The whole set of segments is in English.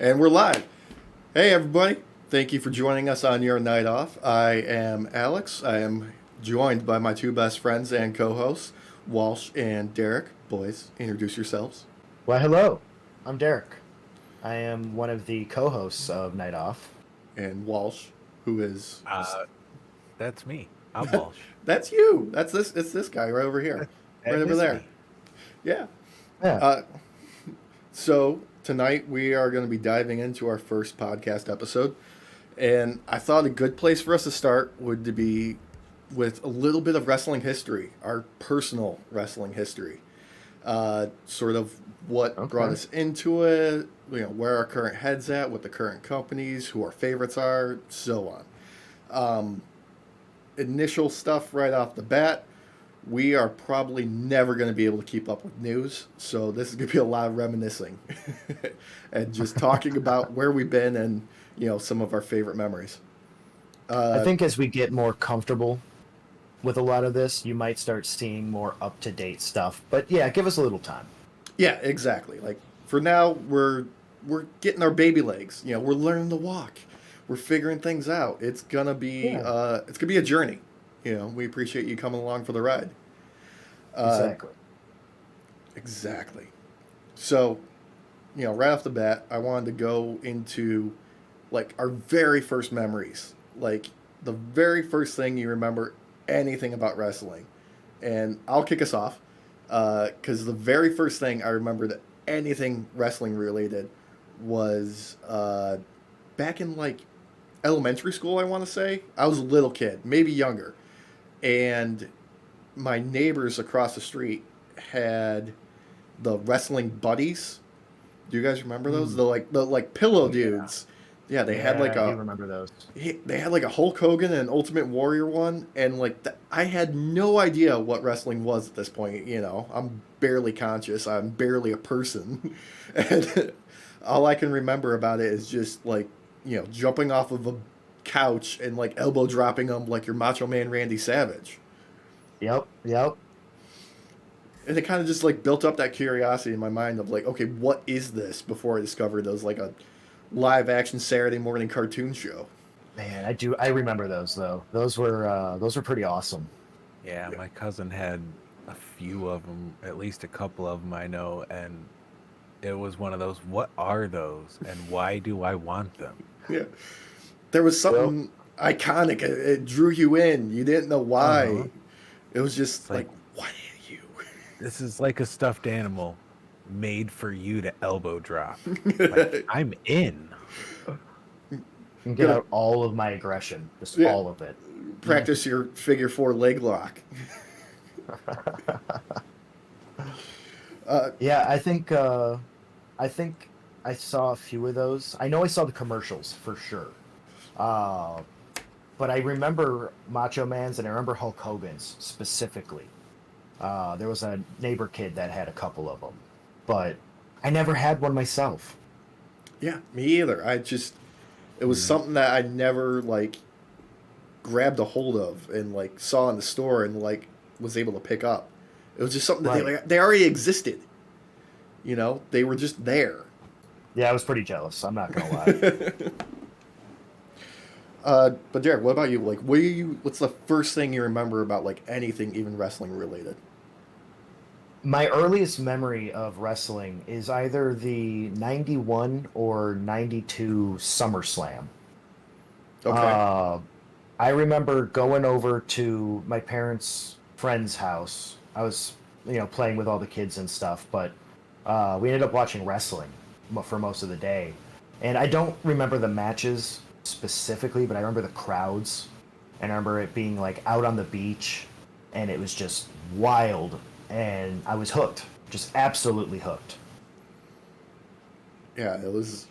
And we're live. Hey, everybody. Thank you for joining us on your night off. I am Alex. I am joined by my two best friends and co hosts, Walsh and Derek. Boys, introduce yourselves. Well, hello. I'm Derek. I am one of the co-hosts of Night Off. And Walsh, who is. Uh, that's me. I'm Walsh. That's you. That's this. It's this guy right over here. Right That over is there. me. Yeah. Yeah. So tonight we are going to be diving into our first podcast episode. And I thought a good place for us to start would be with a little bit of wrestling history, our personal wrestling history. Sort of what brought us into it, where our current head's at, what the current companies, who our favorites are, so on. Initial stuff right off the bat, we are probably never going to be able to keep up with news, so this is going to be a lot of reminiscing and just talking about where we've been and some of our favorite memories. I think as we get more comfortable with a lot of this, you might start seeing more up-to-date stuff. But yeah, give us a little time. Yeah, exactly. Like for now, we're getting our baby legs. We're learning to walk. We're figuring things out. It's gonna be a journey. We appreciate you coming along for the ride. Exactly. Exactly. So, right off the bat, I wanted to go into like our very first memories, like the very first thing you remember anything about wrestling. And I'll kick us off because the very first thing I remember that anything wrestling related was back in like elementary school, I want to say. I was a little kid, maybe younger. And my neighbors across the street had the wrestling buddies. Do you guys remember those? The pillow dudes. Yeah, they had like I a do remember those. they had like a Hulk Hogan and an Ultimate Warrior one, and like I had no idea what wrestling was at this point. I'm barely conscious. I'm barely a person, and all I can remember about it is just like jumping off of a couch and like elbow dropping them like your Macho Man Randy Savage. Yep. And it kind of just like built up that curiosity in my mind of like, okay, what is this? Before I discovered it was like a live action Saturday morning cartoon show. Man, I remember those though. Those were pretty awesome. Yeah, my cousin had a few of them, at least a couple of them I know, and it was one of those, what are those and why do I want them? Yeah. There was something iconic. It drew you in. You didn't know why. It was just It's like, like, what are you? this is like a stuffed animal made for you to elbow drop. Like, I'm in. And get out all of my aggression, just all of it. Practice your figure four leg lock. Yeah, I think I saw a few of those. I know I saw the commercials for sure. Uh, but I remember Macho Man's and I remember Hulk Hogan's specifically. There was a neighbor kid that had a couple of them, but I never had one myself. Yeah, me either. It was something that I never like grabbed a hold of and like saw in the store and like was able to pick up. It was just something that they already existed. They were just there. Yeah, I was pretty jealous. I'm not gonna lie. But Derek, what about you? Like, what's the first thing you remember about like anything, even wrestling related? My earliest memory of wrestling is either the 91 or 92 SummerSlam. Okay. I remember going over to my parents' friend's house. I was, playing with all the kids and stuff, but we ended up watching wrestling for most of the day. And I don't remember the matches specifically, but I remember the crowds. And I remember it being like out on the beach, and it was just wild. And I was hooked, just absolutely hooked. Yeah, it was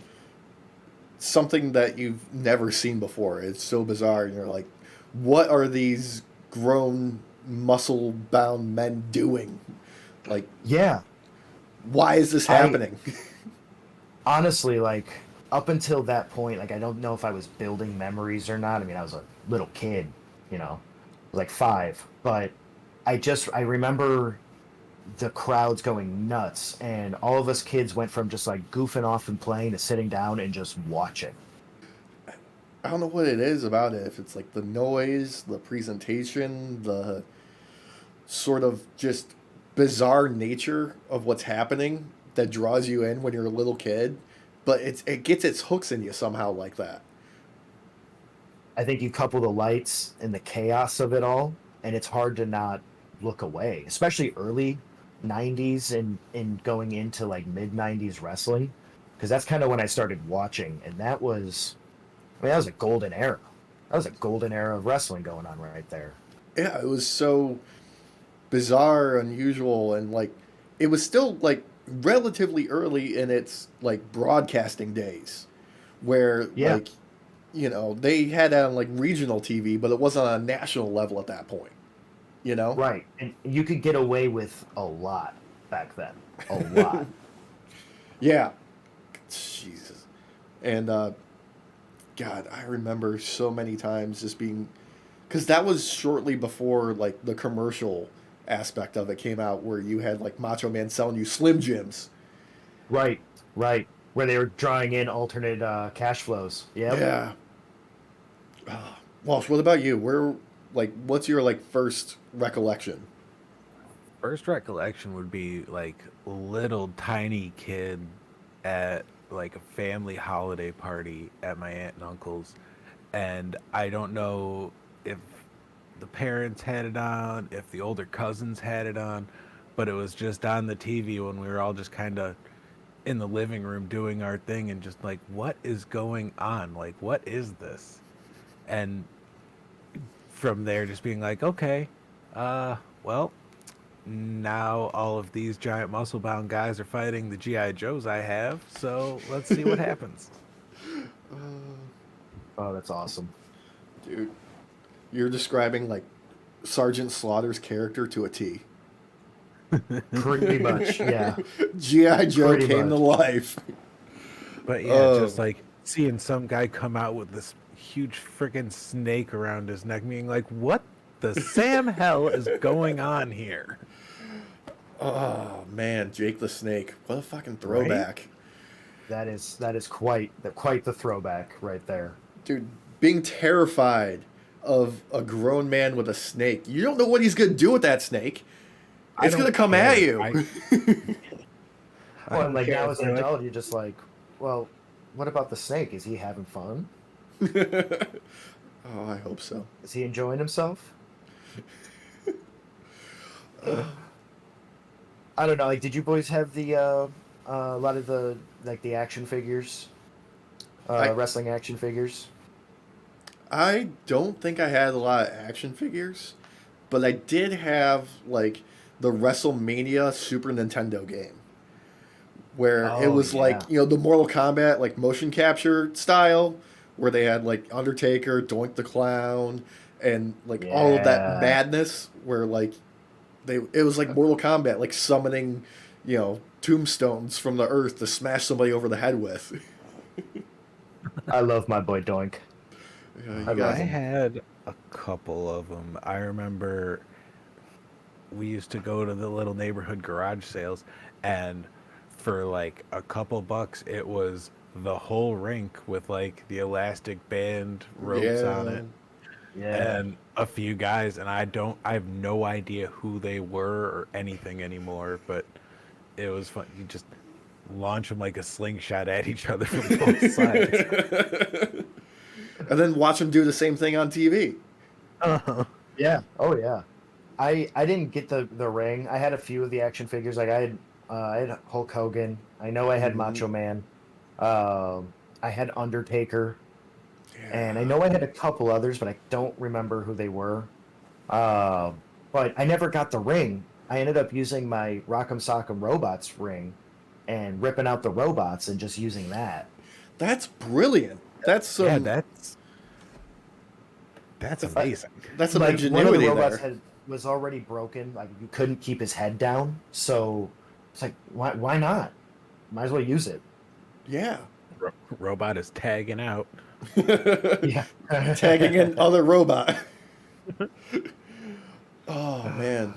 something that you've never seen before. It's so bizarre, and you're like, what are these grown, muscle bound men doing? Like, Yeah, why is this I happening? honestly, like, up until that point, like, I don't know if I was building memories or not. I mean, I was a little kid, I was like 5, but I remember the crowd's going nuts, and all of us kids went from just like goofing off and playing to sitting down and just watching. I don't know what it is about it. If it's like the noise, the presentation, the sort of just bizarre nature of what's happening that draws you in when you're a little kid, but it gets its hooks in you somehow like that. I think you couple the lights and the chaos of it all, and it's hard to not look away, especially early 90s and going into like mid 90s wrestling, because that's kind of when I started watching, and that was, I mean, that was a golden era. That was a golden era of wrestling going on right there. Yeah, it was so bizarre, unusual, and like it was still like relatively early in its like broadcasting days, where Yeah, like they had it on like regional TV, but it wasn't on a national level at that point. You know? right. And you could get away with a lot back then. A lot. Yeah. Jesus. And God, I remember so many times just being, because that was shortly before like the commercial aspect of it came out, where you had like Macho Man selling you Slim Jims. Right, right. Where they were drawing in alternate cash flows. Yep. Yeah. Walsh, what about you? What's your like first recollection? First recollection would be like little tiny kid at like a family holiday party at my aunt and uncle's, and I don't know if the parents had it on, if the older cousins had it on, but it was just on the TV when we were all just kind of in the living room doing our thing and just like, what is going on? Like, what is this? And from there, just being like, okay, well, now all of these giant muscle bound guys are fighting the GI Joes I have, so let's see what happens. Oh, that's awesome. Dude, you're describing like Sergeant Slaughter's character to a T. Pretty much, yeah. GI Joe Pretty came to much. life. But yeah, Oh, just like seeing some guy come out with this huge freaking snake around his neck, being like, what the Sam hell is going on here? oh man, Jake the Snake. What a fucking Right? throwback. That is quite the throwback right there. Dude, being terrified of a grown man with a snake. You don't know what he's going to do with that snake. I It's going to don't come at care. you. I Well, don't and like care now if as an they're like, adult, you're just like, well, what about the snake? Is he having fun? Oh, I hope so. Is he enjoying himself? I don't know. Like, did you boys have the a lot of the like the action figures, I wrestling action figures? I don't think I had a lot of action figures, but I did have like the WrestleMania Super Nintendo game, where it Oh was like yeah, the Mortal Kombat like motion capture style, where they had like Undertaker, Doink the Clown, and like all of that yeah. madness, where like it was like Mortal Kombat, like summoning tombstones from the earth to smash somebody over the head with. I love my boy Doink. You I I love got him. had a couple of them. I remember we used to go to the little neighborhood garage sales, and for like a couple bucks, it was the whole rink with like the elastic band ropes on yeah. it Yeah, and a few guys, and I have no idea who they were or anything anymore, but it was fun. You just launch them like a slingshot at each other from both sides. And then watch them do the same thing on TV. Uh-huh. yeah. Oh yeah. I didn't get the ring. I had a few of the action figures. Like I had Hulk Hogan. I know I had Hmm. Macho Man. I had Undertaker, and I Yeah. know I had a couple others, but I don't remember who they were. But I never got the ring. I ended up using my Rock'em Sock'em Robots ring and ripping out the robots and just using that. That's brilliant. That's Yeah, some that's I, amazing. that's some like one of the ingenuity robots there. was already broken. Like you couldn't keep his head down, so it's like why not? Might as well use it. Yeah. Robot is tagging out. Yeah. Tagging in other robot. Oh man.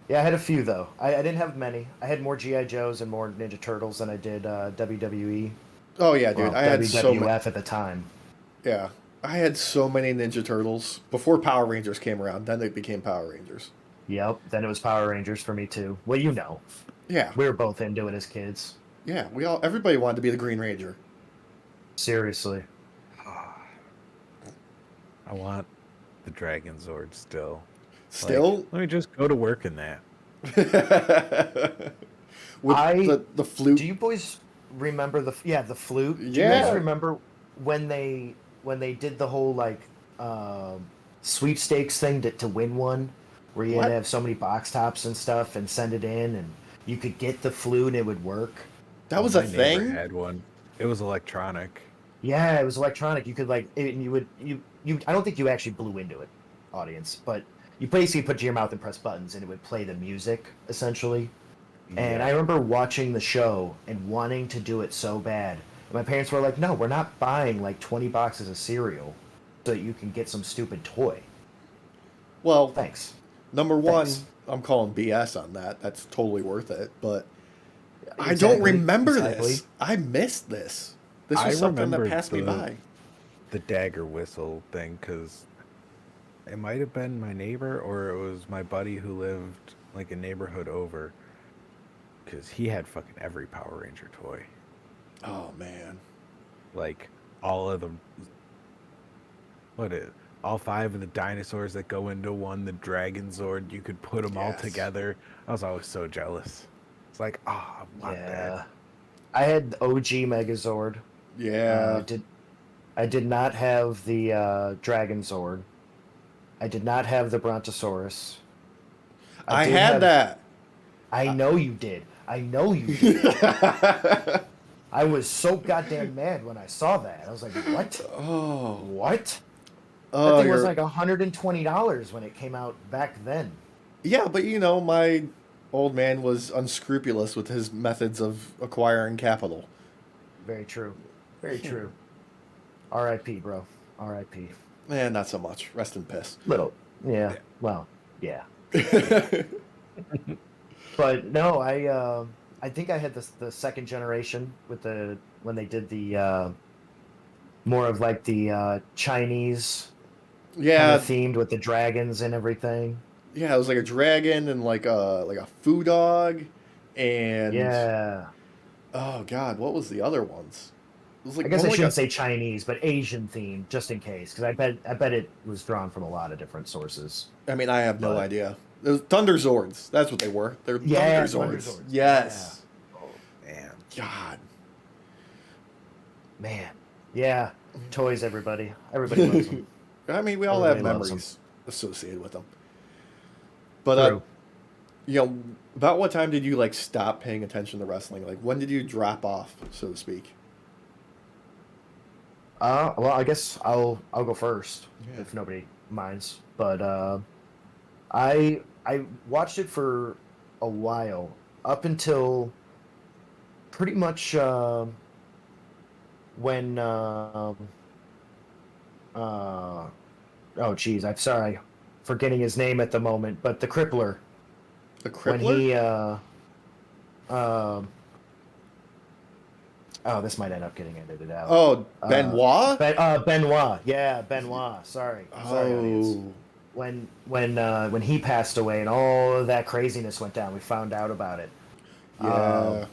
Yeah, I had a few though. I didn't have many. I had more GI Joes and more Ninja Turtles than I did WWE. Oh yeah, dude. Well, I had so many. WWF at the time. Yeah, I had so many Ninja Turtles before Power Rangers came around. Then they became Power Rangers. Yep. Then it was Power Rangers for me too. Well, you know, Yeah, we were both into it as kids. yeah. Everybody wanted to be the Green Ranger. Seriously. I want the Dragon Zord still. Like, Still, let me just go to work in that. with I the flute. Do you boys remember the flute? Do you guys Yeah. remember when they did the whole like um sweepstakes thing to win one, where you had to What? have so many box tops and stuff and send it in, and you could get the flute and it would work. That Oh, was a my neighbor thing. had one. It was electronic. Yeah, it was electronic. You could like it, and you would you. I don't think you actually blew into it, audience, but you basically put it to your mouth and press buttons, and it would play the music essentially. And Yeah. I remember watching the show and wanting to do it so bad. And my parents were like, "No, we're not buying like 20 boxes of cereal so that you can get some stupid toy." Well, Thanks. number Thanks. one, I'm calling BS on that. That's totally worth it. But I don't Exactly. remember Exactly. this. I missed this. This I was something that remembered passed me by. the dagger whistle thing because it might have been my neighbor or it was my buddy who lived like a neighborhood over because he had fucking every Power Ranger toy. Oh man. Like all of them. What is all five of the dinosaurs that go into one, the Dragon Zord, you could put them all Yes. together. I was always so jealous. It's like, I want that. Yeah. I had OG Megazord. Uh, Yeah. I did I did not have the Dragon Zord. I did not have the Brontosaurus. I I did had have that. I know you did. I know you did. I was so goddamn mad when I saw that. I was like, "What? Oh. What?" That Oh, thing was you're like $120 when it came out back then. yeah, but my old man was unscrupulous with his methods of acquiring capital. Very true. Very true. R.I.P., bro. R.I.P. Not so much. Rest in piss. Little. Yeah. Yeah. Well, yeah. But no, I think I had the second generation with the when they did the more of like the Chinese kind of Yeah, themed with the dragons and everything. yeah, it was like a dragon and like a foo dog, and Yeah. oh god, what was the other ones? It was I like guess one I like a. shouldn't say Chinese, but Asian themed, just in case, because I bet it was drawn from a lot of different sources. I mean, I have no But idea. It was Thunder Zords. That's what they were. They're Thunder yeah, Thunder Zords. Swords. Yeah. Yes. Oh man. God. Man. Yeah. Toys, everybody. Everybody loves them. I mean, we all have Everybody loves them. memories associated with them. But True. about what time did you like stop paying attention to wrestling? Like, when did you drop off, so to speak? Well, I guess I'll go first Yeah. if nobody minds. But I watched it for a while, up until pretty much when uh oh geez, I'm sorry, forgetting his name at the moment, but the Crippler The when Crippler? he um oh, this might end up getting edited out. Oh, Benoit? Benoit, yeah, Benoit. Sorry, audience. Oh, When he passed away and all of that craziness went down, we found out about it. yeah.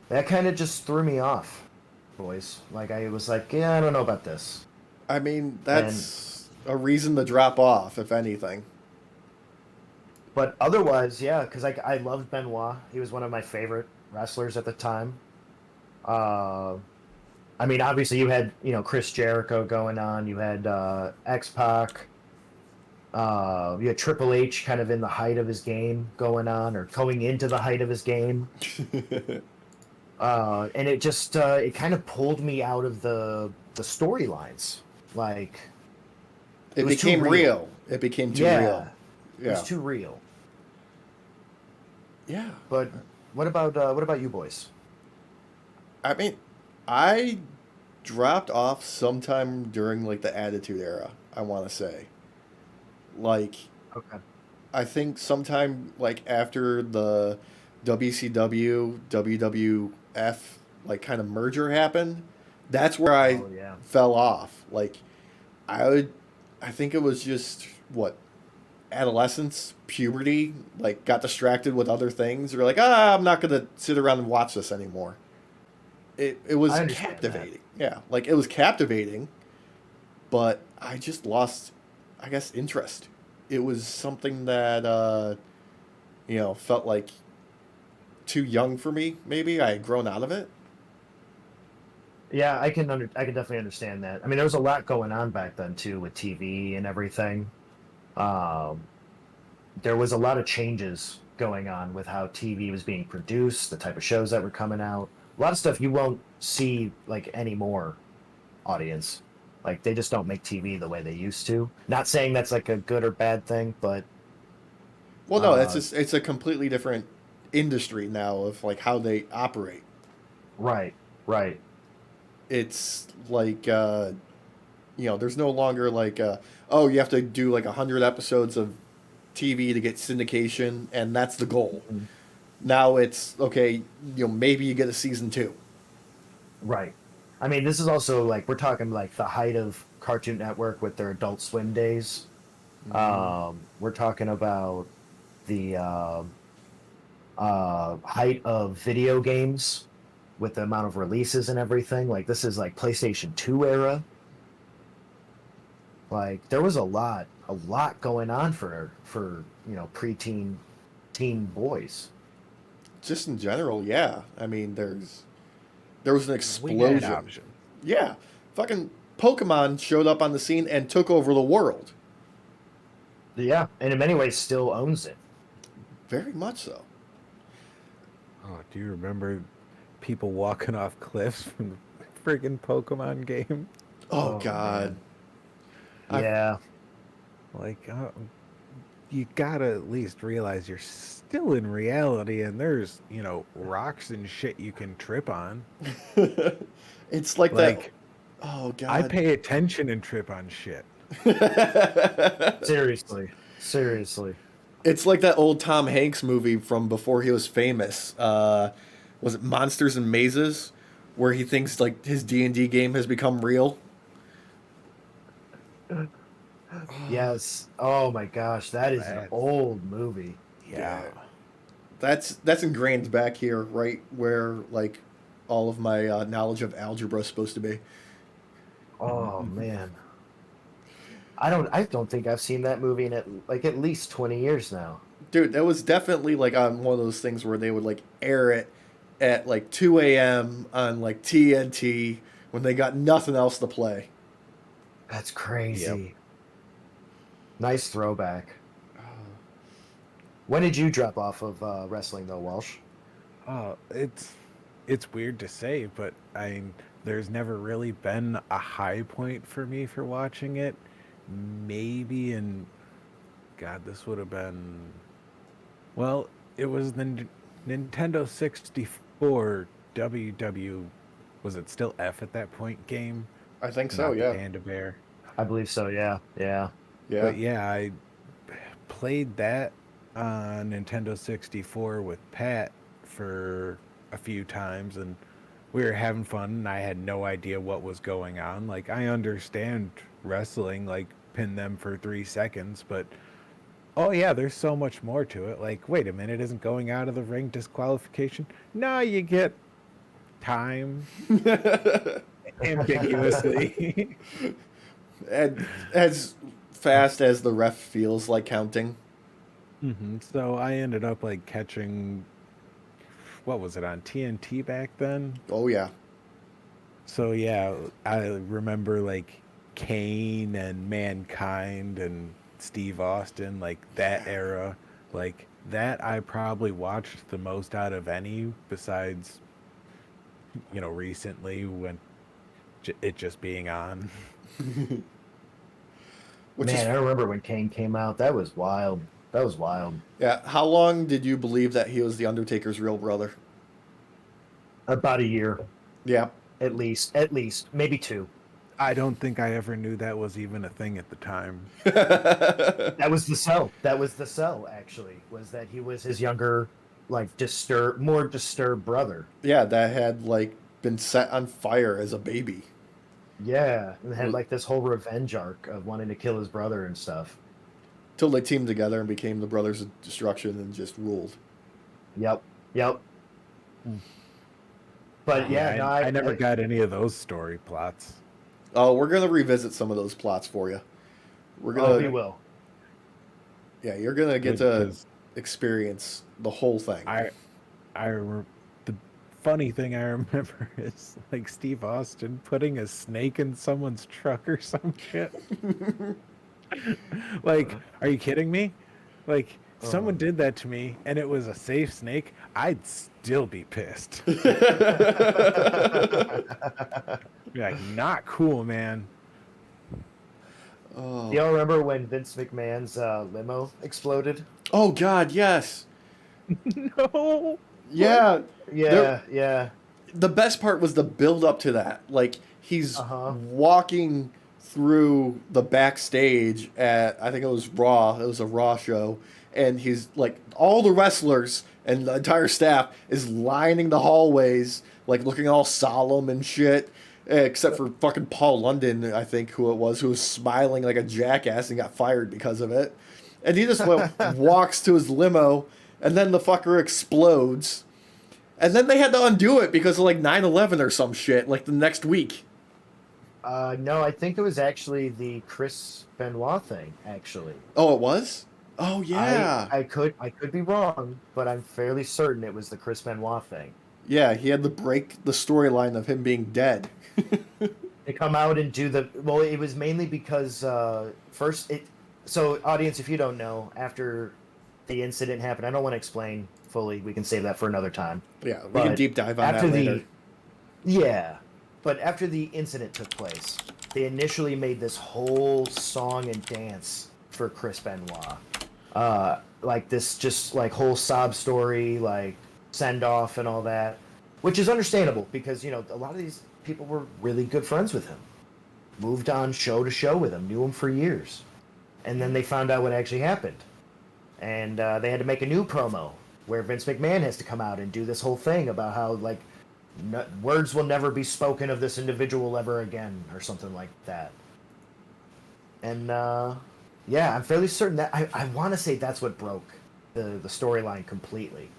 That kind of just threw me off, boys. Like I was like, yeah, I don't know about this. I mean, And that's a reason to drop off, if anything. but otherwise, yeah, because I loved Benoit. He was one of my favorite wrestlers at the time. Uh, I mean, obviously you had Chris Jericho going on. You had X Pac. You had Triple H kind of in the height of his game going on, or going into the height of his game. And it just it kind of pulled me out of the storylines. Like It was too became real. real. It became too real. Yeah, it was Yeah. too real. Yeah. But what about you boys? I mean, I dropped off sometime during like the Attitude Era, I want to say. Like, Okay. I think sometime like after the WCW WWF like kind of merger happened, that's where I Oh yeah. fell off. Like I would, I think it was just what adolescence, puberty, like got distracted with other things. You're like, I'm not gonna sit around and watch this anymore. It was I understand that. captivating. Yeah, like it was captivating, but I just lost, I guess, interest. It was something that felt like too young for me. Maybe I had grown out of it. Yeah, I can definitely understand that. I mean, there was a lot going on back then too with TV and everything. Um, there was a lot of changes going on with how TV was being produced, the type of shows that were coming out. A lot of stuff you won't see like anymore, audience. Like they just don't make TV the way they used to. Not saying that's like a good or bad thing, but Well, no, uh, it's a completely different industry now of like how they operate. right, right. It's like there's no longer like oh, you have to do like 100 episodes of TV to get syndication, and that's the goal. Mhm. Now it's okay. Maybe you get a season two. Right. I mean, this is also like we're talking like the height of Cartoon Network with their Adult Swim days. Hmm. We're talking about the height of video games with the amount of releases and everything. Like this is like PlayStation 2 era. Like there was a lot going on for preteen teen boys. Just in general, yeah. I mean, there was an We had explosion. options. Yeah, fucking Pokemon showed up on the scene and took over the world. Yeah, and in many ways still owns it. Very much so. Oh, do you remember people walking off cliffs from the friggin' Pokemon game? Oh Oh God, man. I Yeah. Like, you gotta at least realize you're still in reality, and there's rocks and shit you can trip on. it's like that. Like, Oh I God. pay attention and trip on shit. Seriously. Seriously. It's like that old Tom Hanks movie from before he was famous. Was it Monsters and Mazes, where he thinks like his D&D game has become real? Yes. Oh my gosh, that is an That's old movie. yeah. Yeah, that's ingrained back here, right where like all of my knowledge of algebra is supposed to be. Oh man. I don't think I've seen that movie in at least 20 years now. Dude, that was definitely like on one of those things where they would like air it at like 2 a.m. on like TNT when they got nothing else to play. That's Yep. crazy. Nice throwback. When did you drop off of wrestling though, Walsh? Oh, it's weird to say, but there's never really been a high point for me for watching it. Maybe in God, this would have been well, it was the Nintendo 64 WW, was it still F at that point game, I think so, not the yeah. Panda Bear. I believe so, yeah. Yeah. Yeah. But yeah, I played that on Nintendo 64 with Pat for a few times, and we were having fun, and I had no idea what was going on. Like, I understand wrestling, like, pin them for 3 seconds, but oh yeah, there's so much more to it. Like, wait a minute, isn't going out of the ring disqualification? No, you get time ambiguously. And as fast as the ref feels like counting. So I ended up like catching, what was it, on TNT back then? Oh yeah. So yeah, I remember like Kane and Mankind and Steve Austin, like that era. Like that I probably watched the most out of any besides, recently when it just being on. Which is Man, I remember when Kane came out. That was wild. That was wild. yeah. How long did you believe that he was the Undertaker's real brother? About a year, Yeah. at least, maybe two. I don't think I ever knew that was even a thing at the time. That was the sell. That was the sell. Actually, was that he was his younger, like more disturbed brother. Yeah, that had like been set on fire as a baby. Yeah, and had like this whole revenge arc of wanting to kill his brother and stuff. Till they teamed together and became the Brothers of Destruction and just ruled. Yep, yep. Hmm. But yeah, no, I never got any of those story plots. Oh, we're gonna revisit some of those plots for you. We're oh, we gonna, will. yeah, you're gonna get Good, to experience the whole thing. I remember the funny thing I remember is like Steve Austin putting a snake in someone's truck or some shit. Like, are you kidding me? Like, someone did that to me and it was a safe snake, I'd still be pissed. Be like, not cool, man. Oh. Y'all remember when Vince McMahon's limo exploded? Oh God, yes. No. Yeah. Yeah, yeah. The best part was the build up to that. Like he's Uh-huh. walking through the backstage at I think it was Raw. It was a Raw show, and he's like all the wrestlers and the entire staff is lining the hallways, like looking all solemn and shit. Except for fucking Paul London, I think who it was, who was smiling like a jackass and got fired because of it. And he just walks to his limo, and then the fucker explodes. And then they had to undo it because of like 9/11 or some shit, like the next week. No, I think it was actually the Chris Benoit thing, actually. Oh, it was? Oh, yeah. I could be wrong, but I'm fairly certain it was the Chris Benoit thing. Yeah, he had to break the storyline of him being dead. They come out and do the well. It was mainly because first it. So, audience, if you don't know, after the incident happened, I don't want to explain fully. We can save that for another time. Yeah, we can But deep dive on after that later. Yeah, but after the incident took place, they initially made this whole song and dance for Chris Benoit. Like this, just like whole sob story, like send off and all that, which is understandable because a lot of these people were really good friends with him, moved on show to show with him, knew him for years, and then they found out what actually happened, and they had to make a new promo where Vince McMahon has to come out and do this whole thing about how like words will never be spoken of this individual ever again or something like that. And yeah, I'm fairly certain that I want to say that's what broke the storyline completely,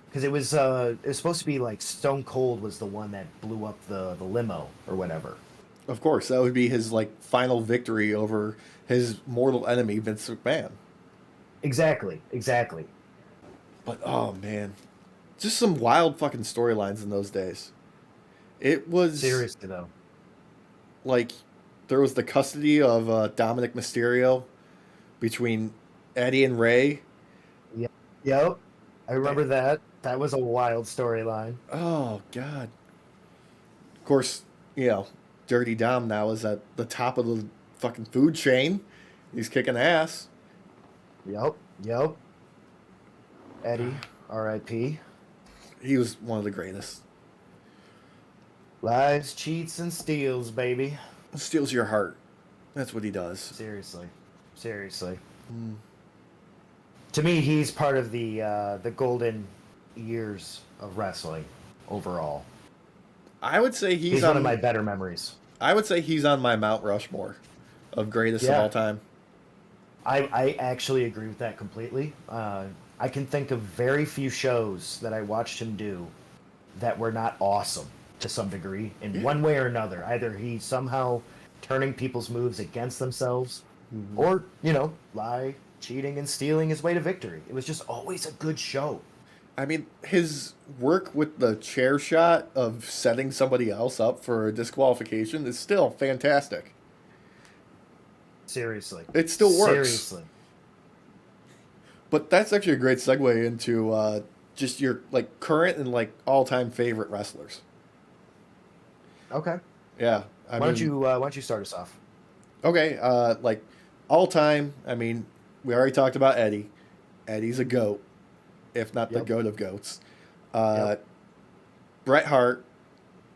because it was supposed to be like Stone Cold was the one that blew up the limo or whatever. Of course, that would be his like final victory over his mortal enemy, Vince McMahon. Exactly. But oh man, just some wild fucking storylines in those days. It was Seriously though. like there was the custody of Dominic Mysterio between Eddie and Ray. Yep. I remember that. That was a wild storyline. Oh God. Of course, Dirty Dom now is at the top of the fucking food chain. He's kicking ass. Yep. Eddie, R.I.P. He was one of the greatest. Lies, cheats, and steals, baby. Steals your heart. That's what he does. Seriously. Mm. To me, he's part of the golden years of wrestling overall. I would say He's one of my better memories. I would say he's on my Mount Rushmore of greatest of all time. I actually agree with that completely. I can think of very few shows that I watched him do that were not awesome to some degree in one way or another. Either he's somehow turning people's moves against themselves, or, lie, cheating, and stealing his way to victory. It was just always a good show. I mean, his work with the chair shot of setting somebody else up for a disqualification is still fantastic. Seriously. It still works. Seriously. But that's actually a great segue into just your like current and like all-time favorite wrestlers. Okay. Yeah. Why don't you start us off? Okay, like all-time, I mean, we already talked about Eddie. Eddie's a goat, if not the goat of goats. Bret Hart,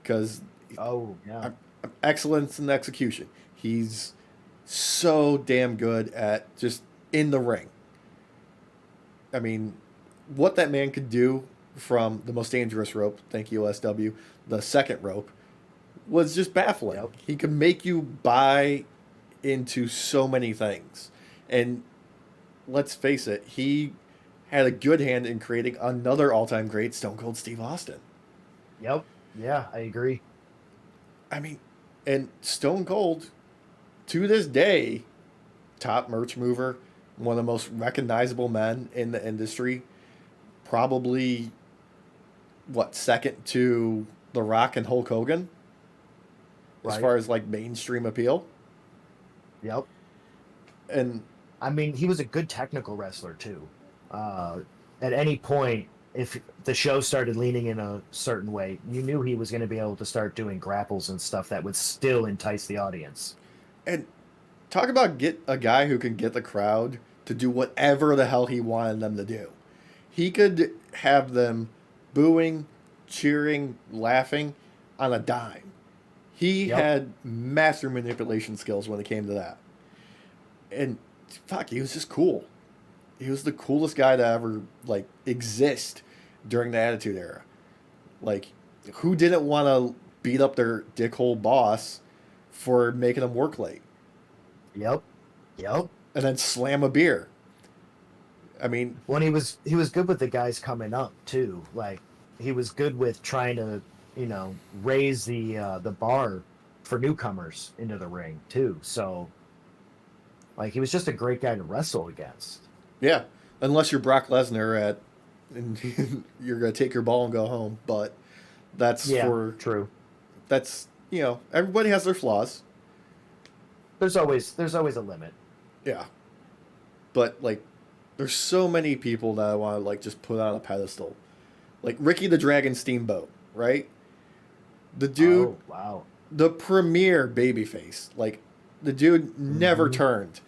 because Oh, yeah. I'm excellence in execution. He's so damn good at just in the ring. I mean, what that man could do from the most dangerous rope, thank you, OSW, the second rope, was just baffling. Yep. He could make you buy into so many things. And let's face it, he had a good hand in creating another all time great, Stone Cold Steve Austin. Yep. Yeah, I agree. I mean, and Stone Cold, to this day, top merch mover, one of the most recognizable men in the industry, probably, what, second to The Rock and Hulk Hogan, as Right. far as like mainstream appeal. Yep. And I mean, he was a good technical wrestler too. At any point, if the show started leaning in a certain way, you knew he was going to be able to start doing grapples and stuff that would still entice the audience. and talk about get a guy who can get the crowd to do whatever the hell he wanted them to do. He could have them booing, cheering, laughing on a dime. He Yep. had master manipulation skills when it came to that. And fuck, he was just cool. He was the coolest guy to ever like exist during the Attitude Era. Like, who didn't want to beat up their dickhole boss for making them work late Yep. Yep. and then slam a beer? I mean, When he was good with the guys coming up too. Like he was good with trying to, raise the bar for newcomers into the ring too. So like he was just a great guy to wrestle against. yeah, unless you're Brock Lesnar and you're gonna take your ball and go home. But that's Yeah, true. that's everybody has their flaws. There's always a limit. Yeah, but like there's so many people that I want to like just put on a pedestal, like Ricky the Dragon Steamboat, right? The dude, Oh, wow. the premier babyface. Like the dude never Mhm. turned.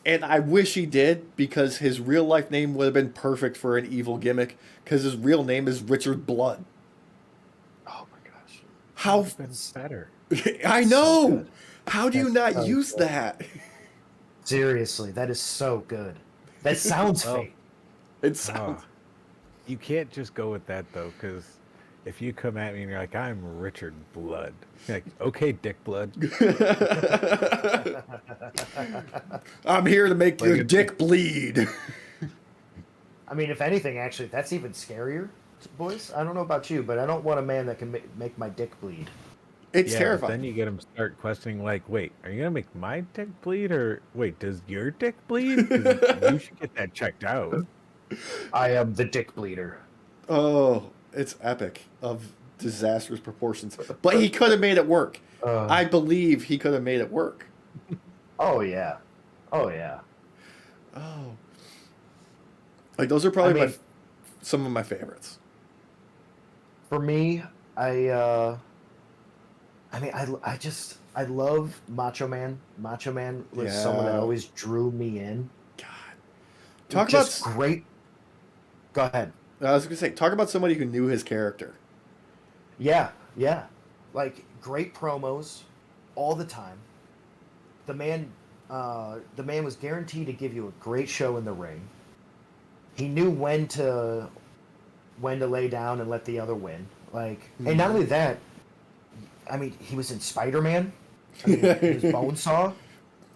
And I wish he did because his real life name would have been perfect for an evil gimmick because his real name is Richard Blood. Oh my gosh. How It's been better. I So know. good. How do you That's not so use good. that? Seriously, that is so good. That sounds Well, fake. It sounds Oh, you can't just go with that though, because if you come at me and you're like, I'm Richard Blood, you're like, okay, Dick Blood. I'm here to make Like your it's- dick bleed. I mean, if anything, actually, that's even scarier, boys. I don't know about you, but I don't want a man that can make my dick bleed. It's Yeah, but terrifying. then you get them start questioning, like, wait, are you gonna make my dick bleed, or wait, does your dick bleed? 'Cause you should get that checked out. I am the dick bleeder. Oh, it's epic of disastrous proportions. But he could have made it work. I believe he could have made it work. Oh yeah, oh yeah. Oh. Like those are probably I mean- some of my favorites. For me, I mean, I love Macho Man. Macho Man was someone that Yeah. always drew me in. God. Talk Just about great. Go ahead. I was gonna say, talk about somebody who knew his character. Yeah, yeah. Like great promos all the time. The man was guaranteed to give you a great show in the ring. He knew when to lay down and let the other win. Like, and not only that, I mean, he was in Spider-Man. I mean, he was Bonesaw.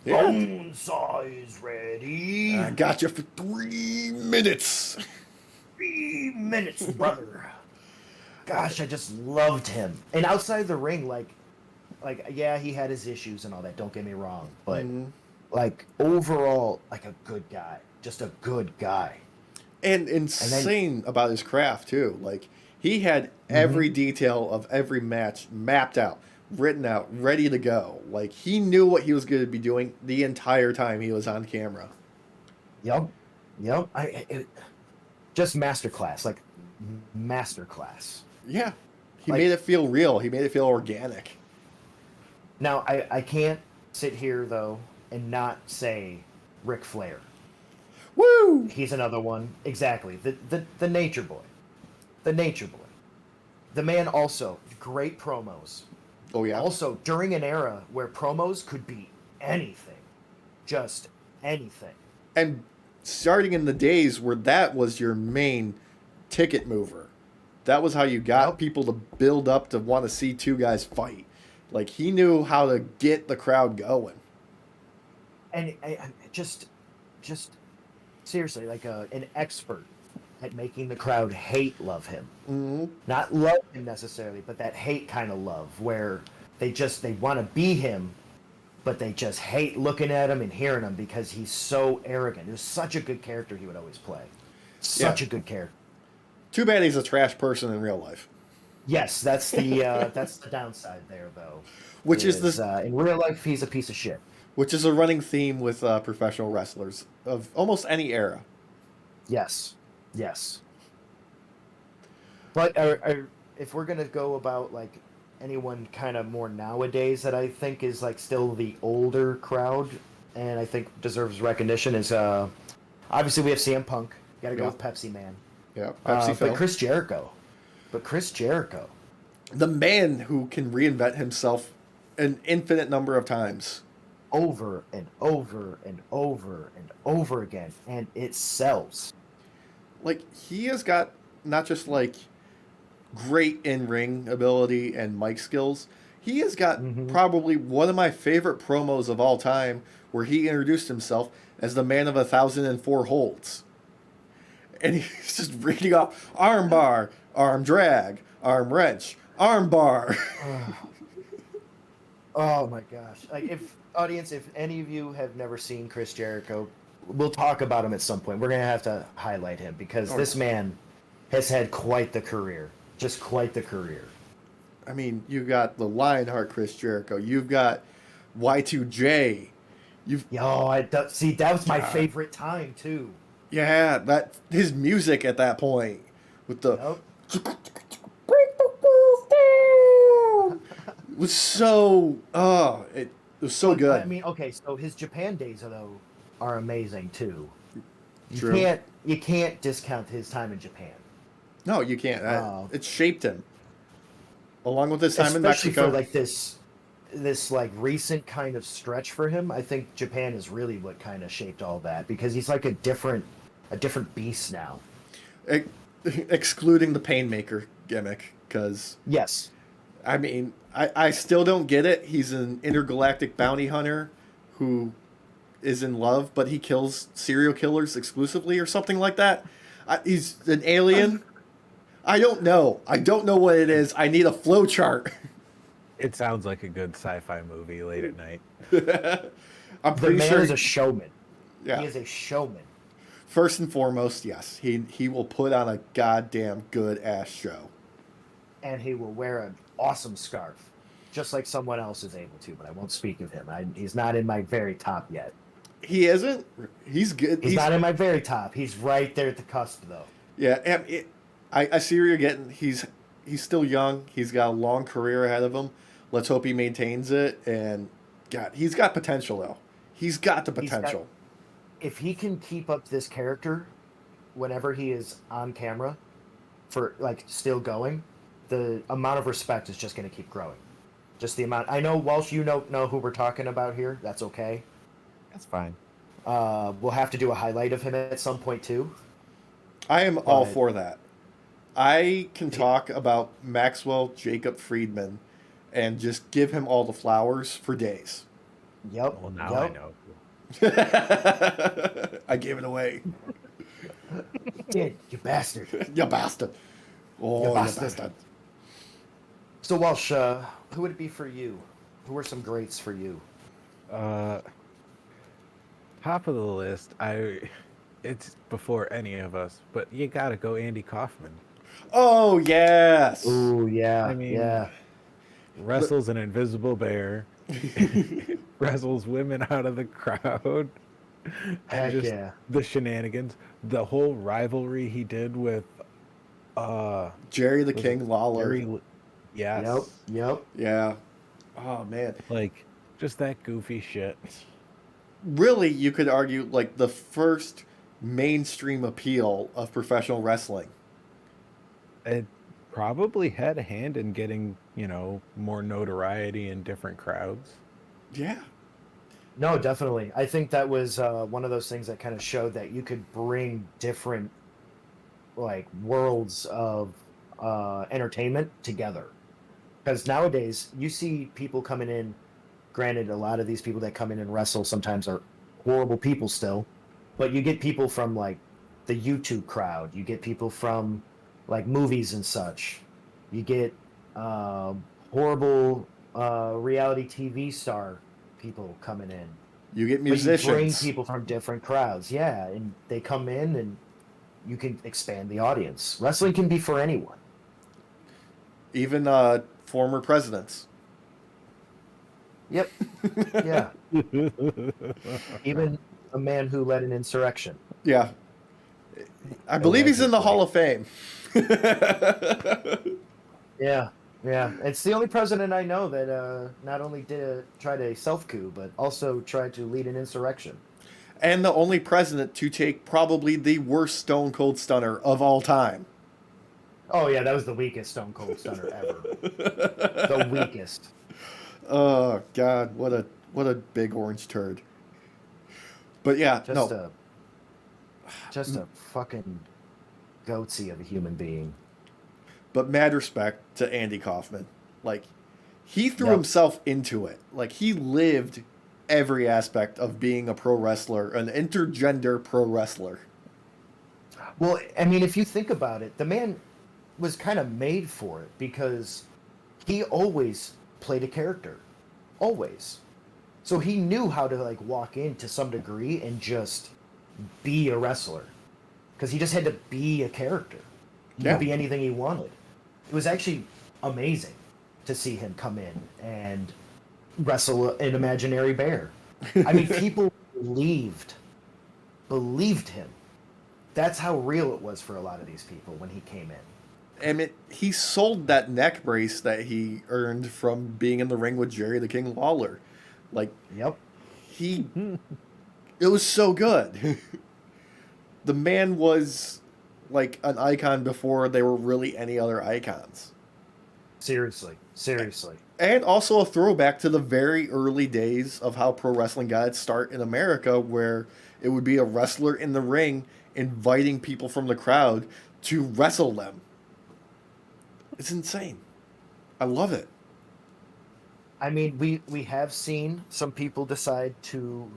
Yeah. Bonesaw is ready. I got you for 3 minutes. 3 minutes, brother. Gosh, I just loved him. And outside the ring, like, yeah, he had his issues and all that. Don't get me wrong, but Mhm. like overall, like a good guy, just a good guy. And insane about his craft too. Like he had every detail of every match mapped out, written out, ready to go. Like he knew what he was going to be doing the entire time he was on camera. Yep. Just masterclass, like masterclass. Yeah. He Like- made it feel real. He made it feel organic. Now, I can't sit here though and not say Ric Flair. Woo! He's another one. Exactly. The Nature Boy. The Nature Boy. The man also great promos. Oh yeah. Also, during an era where promos could be anything, just anything. And starting in the days where that was your main ticket mover. That was how you got Yep. people to build up to want to see two guys fight. Like he knew how to get the crowd going. And just seriously, like an expert at making the crowd love him. Mm-hmm. Not love him necessarily, but that hate kind of love where they want to be him, but they just hate looking at him and hearing him because he's so arrogant. It was such a good character he would always play. Such a good character. Too bad he's a trash person in real life. Yes, that's the downside there, though. Which is this in real life, he's a piece of shit. Which is a running theme with professional wrestlers of almost any era. Yes. But if we're gonna go about like anyone kind of more nowadays that I think is like still the older crowd and I think deserves recognition is obviously we have CM Punk. Got to go with Pepsi Man. Yeah, Pepsi Phil. But Chris Jericho. The man who can reinvent himself an infinite number of times. Over and over and over and over again. And it sells. Like, he has got not just, like, great in-ring ability and mic skills. He has got probably one of my favorite promos of all time where he introduced himself as the man of 1,004 holds. And he's just reading off arm bar, arm drag, arm wrench, arm bar. Oh my gosh. Like if any of you have never seen Chris Jericho, we'll talk about him at some point. We're going to have to highlight him because this man has had quite the career. Just quite the career. I mean, you got the Lionheart Chris Jericho. You've got Y2J. See, that was my favorite time too. Yeah, that his music at that point with the break the walls down was so it was so good. I mean, okay, so his Japan days though are amazing too. True. You can't discount his time in Japan. No, you can't. It shaped him. Along with his time in Mexico. Especially for like this like recent kind of stretch for him, I think Japan is really what kind of shaped all that because he's like a different beast now. Excluding the Painmaker gimmick, because yes, I mean I still don't get it. He's an intergalactic bounty hunter who is in love, but he kills serial killers exclusively or something like that. He's an alien. I don't know. I don't know what it is. I need a flow chart. It sounds like a good sci-fi movie late at night. I'm the pretty man sure is a showman. Yeah. He is a showman. First and foremost, yes. He will put on a goddamn good ass show. And he will wear an awesome scarf. Just like someone else is able to, but I won't speak of him. He's not in my very top yet. He isn't? He's good. He's not in my very top. He's right there at the cusp, though. Yeah, and I see where you're getting. He's still young. He's got a long career ahead of him. Let's hope he maintains it. And God, he's got potential though. He's got the potential. If he can keep up this character, whenever he is on camera, for like still going, the amount of respect is just going to keep growing. Just the amount. I know Walsh, you know who we're talking about here. That's okay. That's fine. We'll have to do a highlight of him at some point too. I am all for that. I can talk about Maxwell Jacob Friedman and just give him all the flowers for days. Yep. Well, now I know. I gave it away. Did you bastard? You bastard. Oh, You bastard. So Walsh, who would it be for you? Who are some greats for you? Top of the list, it's before any of us, but you gotta go Andy Kaufman. Oh, yes. Ooh, yeah. I mean, yeah. Wrestles an invisible bear, wrestles women out of the crowd, Heck and just yeah. the shenanigans, the whole rivalry he did with Jerry the King Lawler. Yes. Yep. Yeah. Oh, man. Like, just that goofy shit. Really, you could argue, like, the first mainstream appeal of professional wrestling. It probably had a hand in getting more notoriety in different crowds. Yeah. No, definitely. I think that was one of those things that kind of showed that you could bring different like worlds of entertainment together. Because nowadays you see people coming in. Granted, a lot of these people that come in and wrestle sometimes are horrible people still, but you get people from like the YouTube crowd. You get people from like movies and such. You get horrible reality TV star people coming in. You get But you bring musicians. people from different crowds, yeah, and they come in and you can expand the audience. Wrestling can be for anyone. Even former presidents. Yep, yeah. Even a man who led an insurrection. Yeah. I believe he's in the Hall of Fame. Yeah, yeah. It's the only president I know that not only did try to self coup, but also tried to lead an insurrection. And the only president to take probably the worst Stone Cold Stunner of all time. Oh yeah, that was the weakest Stone Cold Stunner ever. The weakest. Oh God, what a big orange turd. But yeah, Just no. a fucking goatsy of a human being. But mad respect to Andy Kaufman. Like, he threw Yep. himself into it. Like, he lived every aspect of being a pro wrestler, an intergender pro wrestler. Well, I mean, if you think about it, the man was kind of made for it because he always played a character. Always. So he knew how to like walk in to some degree and just be a wrestler. Because he just had to be a character. He Yeah. could be anything he wanted. It was actually amazing to see him come in and wrestle an imaginary bear. I mean, people believed him. That's how real it was for a lot of these people when he came in. And he sold that neck brace that he earned from being in the ring with Jerry the King Lawler. Like, Yep. it was so good. The man was like an icon before there were really any other icons. Seriously. And also a throwback to the very early days of how pro wrestling got its start in America, where it would be a wrestler in the ring inviting people from the crowd to wrestle them. It's insane. I love it. I mean, we have seen some people decide to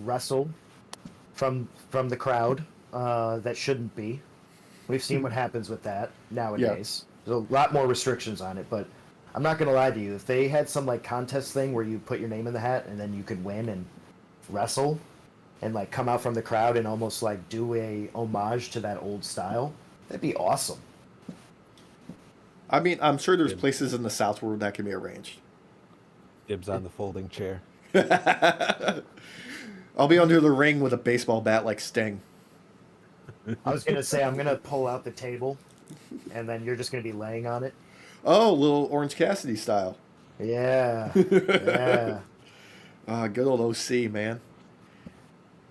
wrestle from the crowd that shouldn't be. We've seen what happens with that nowadays. There's a lot more restrictions on it, but I'm not gonna lie to you. If they had some like contest thing where you put your name in the hat and then you could win and wrestle and like come out from the crowd and almost like do a homage to that old style, that'd be awesome. I mean, I'm sure there's places in the South where that can be arranged. Dibs on the folding chair. I'll be under the ring with a baseball bat like Sting. I was gonna say I'm gonna pull out the table, and then you're just gonna be laying on it. Oh, little Orange Cassidy style. Yeah, yeah. Good old OC, man.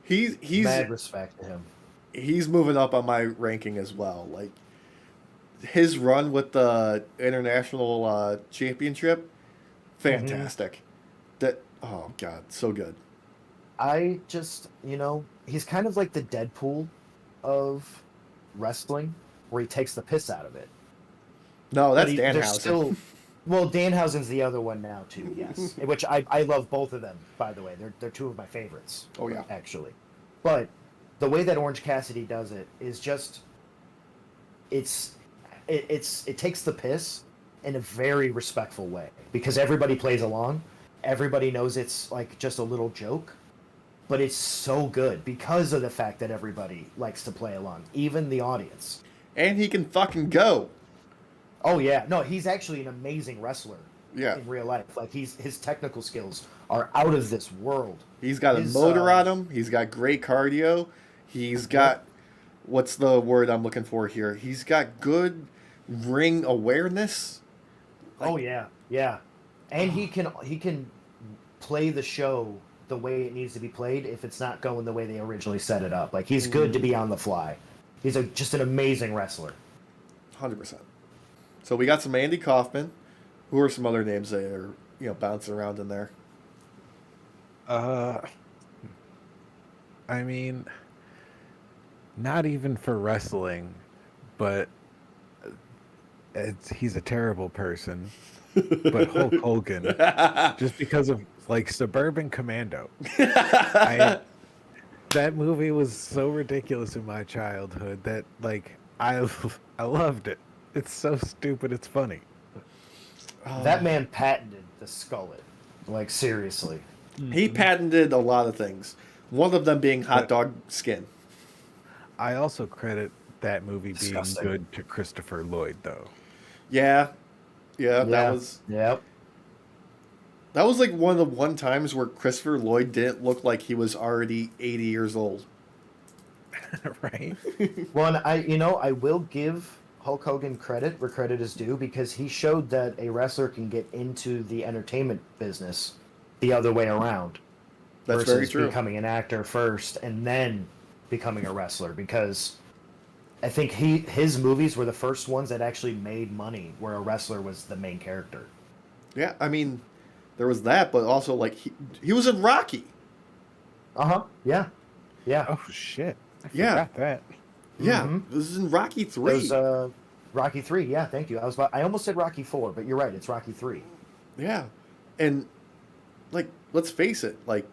He's Mad respect to him. he's moving up on my ranking as well. Like, his run with the international championship, fantastic. That, oh God, so good. I just, he's kind of like the Deadpool of wrestling, where he takes the piss out of it. No, that's There's Danhausen. still, well, Danhausen's the other one now too. Yes, which I love both of them. By the way, they're two of my favorites. Oh yeah. Actually, but the way that Orange Cassidy does it is just, it takes the piss in a very respectful way because everybody plays along, everybody knows it's like just a little joke, but it's so good because of the fact that everybody likes to play along, even the audience. And he can fucking go. Oh yeah, no, he's actually an amazing wrestler. Yeah. In real life, like his technical skills are out of this world. He's got a His, motor on him. He's got great cardio. He's got, what's the word I'm looking for here? He's got good ring awareness. Oh yeah, yeah, and he can play the show the way it needs to be played if it's not going the way they originally set it up. Like he's good to be on the fly. He's just an amazing wrestler. 100%. So we got some Andy Kaufman. Who are some other names that are bouncing around in there? Uh, I mean, not even for wrestling, but he's a terrible person. But Hulk Hogan, just because of like Suburban Commando, I that movie was so ridiculous in my childhood that like I loved it. It's so stupid. It's funny. That man patented the skullet. Like, seriously. He patented a lot of things. One of them being hot dog skin. I also credit that movie Disgusting. being good to Christopher Lloyd, though. Yeah, Yeah. that was Yep. like one of the times where Christopher Lloyd didn't look like he was already 80 years old. Right? Well, and I will give Hulk Hogan credit where credit is due, because he showed that a wrestler can get into the entertainment business the other way around. That's versus very true. becoming an actor first and then becoming a wrestler, because I think his movies were the first ones that actually made money where a wrestler was the main character. Yeah, I mean, there was that, but also like he was in Rocky. Yeah. Oh shit! I Yeah. forgot that. Yeah, Mhm. this is in Rocky 3. There's Rocky 3. Yeah, thank you. I almost said Rocky 4, but you're right. It's Rocky 3. Yeah, and like let's face it, like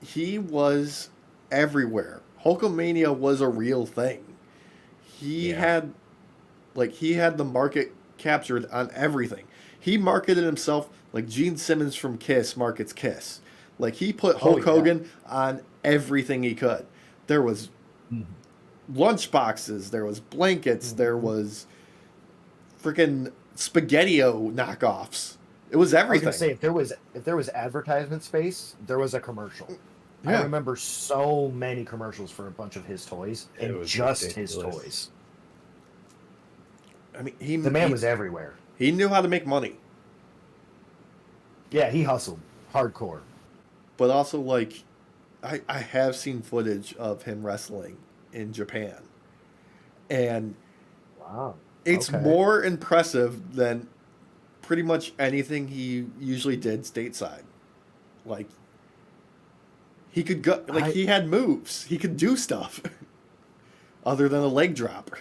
he was everywhere. Hulkamania was a real thing. He Yeah. had the market captured on everything. He marketed himself like Gene Simmons from Kiss markets Kiss. Like he put Hulk Hogan on everything he could. There was lunch boxes, there was blankets, there was freaking spaghetti-o knockoffs. It was I was everything. gonna say, if there was advertisement space, there was a commercial. Yeah. I remember so many commercials for a bunch of his toys, It and was just ridiculous. his toys. I mean, The man was everywhere. he knew how to make money, Yeah, he hustled hardcore. but also like I have seen footage of him wrestling in Japan, and Wow. it's Okay. more impressive than pretty much anything he usually did stateside. Like he could go, like he had moves, he could do stuff other than a leg drop.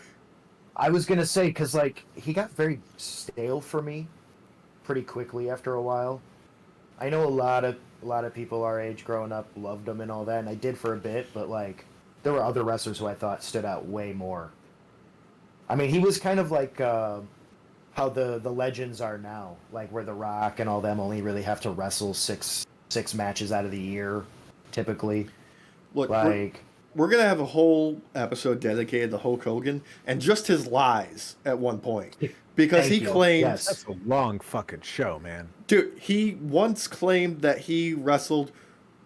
I was gonna say, because like he got very stale for me pretty quickly after a while. I know a lot of people our age growing up loved him and all that, and I did for a bit, but like there were other wrestlers who I thought stood out way more. I mean, he was kind of like how the legends are now, like where The Rock and all them only really have to wrestle six matches out of the year, typically. Look, Like, we're gonna have a whole episode dedicated to Hulk Hogan and just his lies at one point, because Thank he you. claimed, Yes. That's a long fucking show, man. dude, he once claimed that he wrestled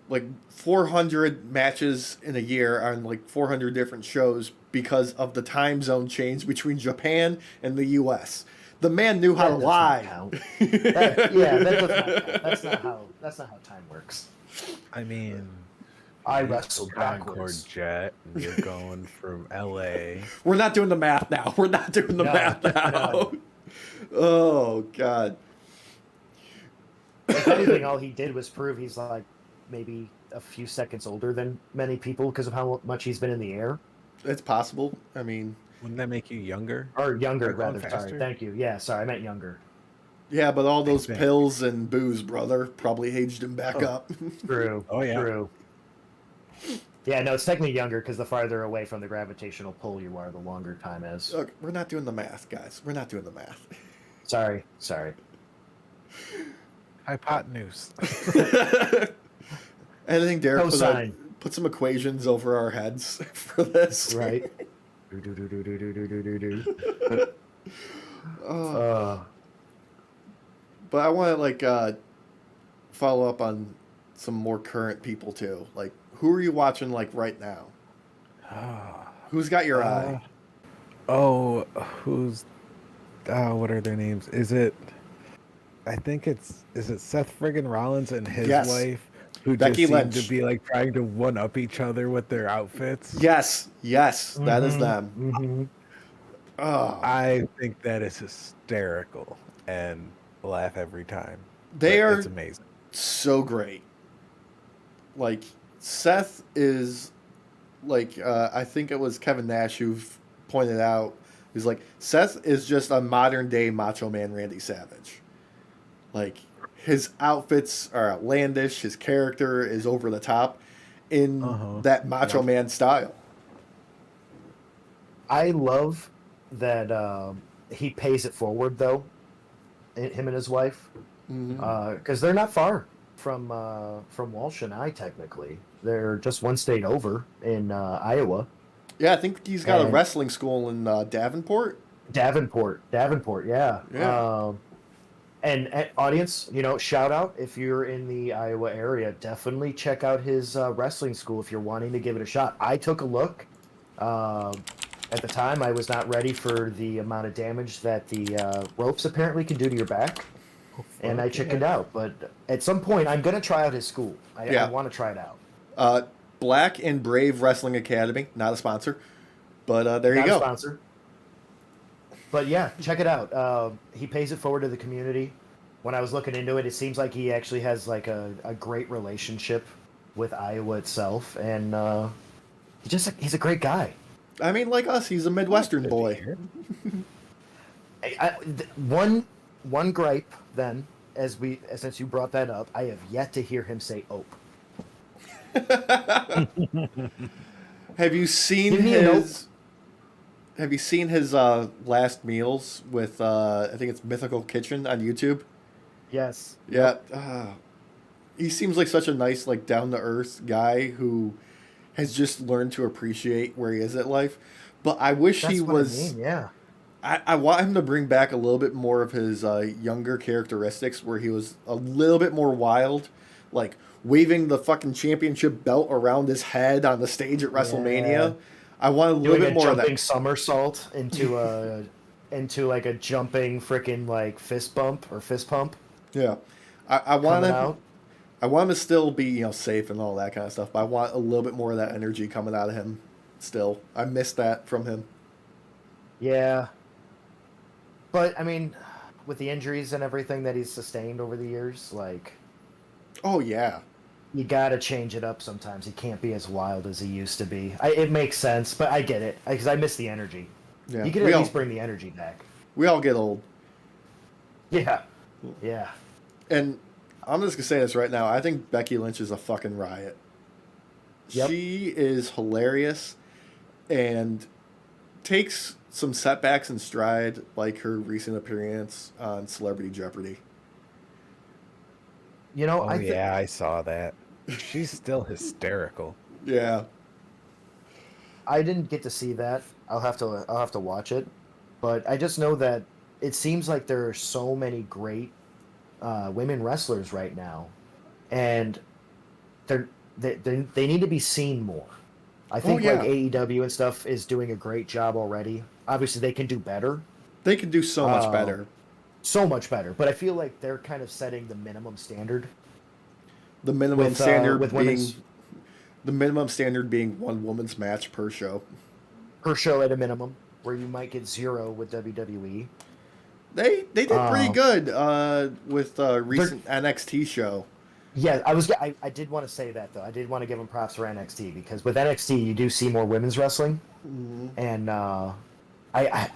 like 400 matches in a year on like 400 different shows because of the time zone change between Japan and the U.S. The man knew how to That does lie. not count. That does not count. That's not how time works. I mean, I you wrestled Concorde backwards. jet, and you're going from L.A. We're not doing the math now. We're not doing the No, math now. no. Oh God. If anything, all he did was prove he's like maybe a few seconds older than many people because of how much he's been in the air. It's possible. I mean, Wouldn't that make you younger? Or younger, Or going rather. Sorry. faster? Thank you. Yeah, sorry. I meant younger. yeah, but all those think. pills and booze, brother, probably aged him back up. True. Oh, yeah. True. Yeah, no, it's technically younger because the farther away from the gravitational pull you are, the longer time is. Look, we're not doing the math, guys. We're not doing the math. Sorry. Hypotenuse. I think Derek Cosine. put some equations over our heads for this. Right. Oh. But I want to like follow up on some more current people too. Like, who are you watching like right now? Who's got your eye? Oh, who's? What are their names? Is it? I think is it Seth friggin' Rollins and his Yes. wife, who Becky just seem Lynch. to be like trying to one up each other with their outfits? Yes, that is them. Mm-hmm. Oh, I think that is hysterical, and laugh every time. They But are it's amazing. so great. Like Seth is like I think it was Kevin Nash who pointed out. He's like Seth is just a modern day Macho Man Randy Savage. Like his outfits are outlandish. His character is over the top in Uh-huh. that Macho Yep. Man style. I love that he pays it forward though, him and his wife, Hmm. because they're not far from Walsh and I technically. They're just one state over in Iowa Yeah, I think he's got a and wrestling school in Davenport. Davenport, yeah. Yeah. And audience, shout out if you're in the Iowa area, definitely check out his wrestling school if you're wanting to give it a shot. I took a look. Um, at the time, I was not ready for the amount of damage that the ropes apparently can do to your back, Oh, and I fuck chickened yeah. out. But at some point, I'm gonna try out his school. I Yeah. want to try it out. Uh, Black and Brave Wrestling Academy, not a sponsor, but there you Not a go. sponsor, but yeah, check it out. He pays it forward to the community. When I was looking into it, it seems like he actually has like a great relationship with Iowa itself, and he's a great guy. I mean, like us, he's a Well, that's Midwestern good to boy. hear. One gripe then, since you brought that up, I have yet to hear him say "ope." Have you seen Give me an ope. his? Have you seen his last meals with? I think it's Mythical Kitchen on YouTube. Yes. Yeah, Yep. he seems like such a nice, like down to earth guy who has just learned to appreciate where he is at life. But I wish he That's what I was. mean. Yeah. I want him to bring back a little bit more of his younger characteristics, where he was a little bit more wild, like waving the fucking championship belt around his head on the stage at Yeah. WrestleMania. I want a little Doing bit a more of jumping that. somersault into like a jumping freaking like fist bump or fist pump Yeah, I want coming him. out. I want him to still be safe and all that kind of stuff. But I want a little bit more of that energy coming out of him. Still, I miss that from him. Yeah. But I mean, with the injuries and everything that he's sustained over the years, like Oh yeah, you gotta change it up sometimes. He can't be as wild as he used to be. It makes sense, but I get it because I miss the energy. yeah. You could We at all least bring the energy back. we all get old. Yeah, yeah. And I'm just gonna say this right now. I think Becky Lynch is a fucking riot. Yep. She is hilarious and takes some setbacks in stride, like her recent appearance on Celebrity Jeopardy. Oh I think yeah, I saw that. She's still hysterical. Yeah, I didn't get to see that. I'll have to watch it, but I just know that it seems like there are so many great women wrestlers right now, and they're they need to be seen more. I oh think like yeah. AEW and stuff is doing a great job already. Obviously, they can do better, They could do so much uh, better. so much better. But I feel like they're kind of setting the minimum standard The minimum with standard being women's the minimum standard being one woman's match per show. per show at a minimum, where you might get zero with WWE. They did pretty Uh, good with they're recent NXT show. Yeah, I did want to say that though. I did want to give them props for NXT because with NXT you do see more women's wrestling, Mhm. and I, I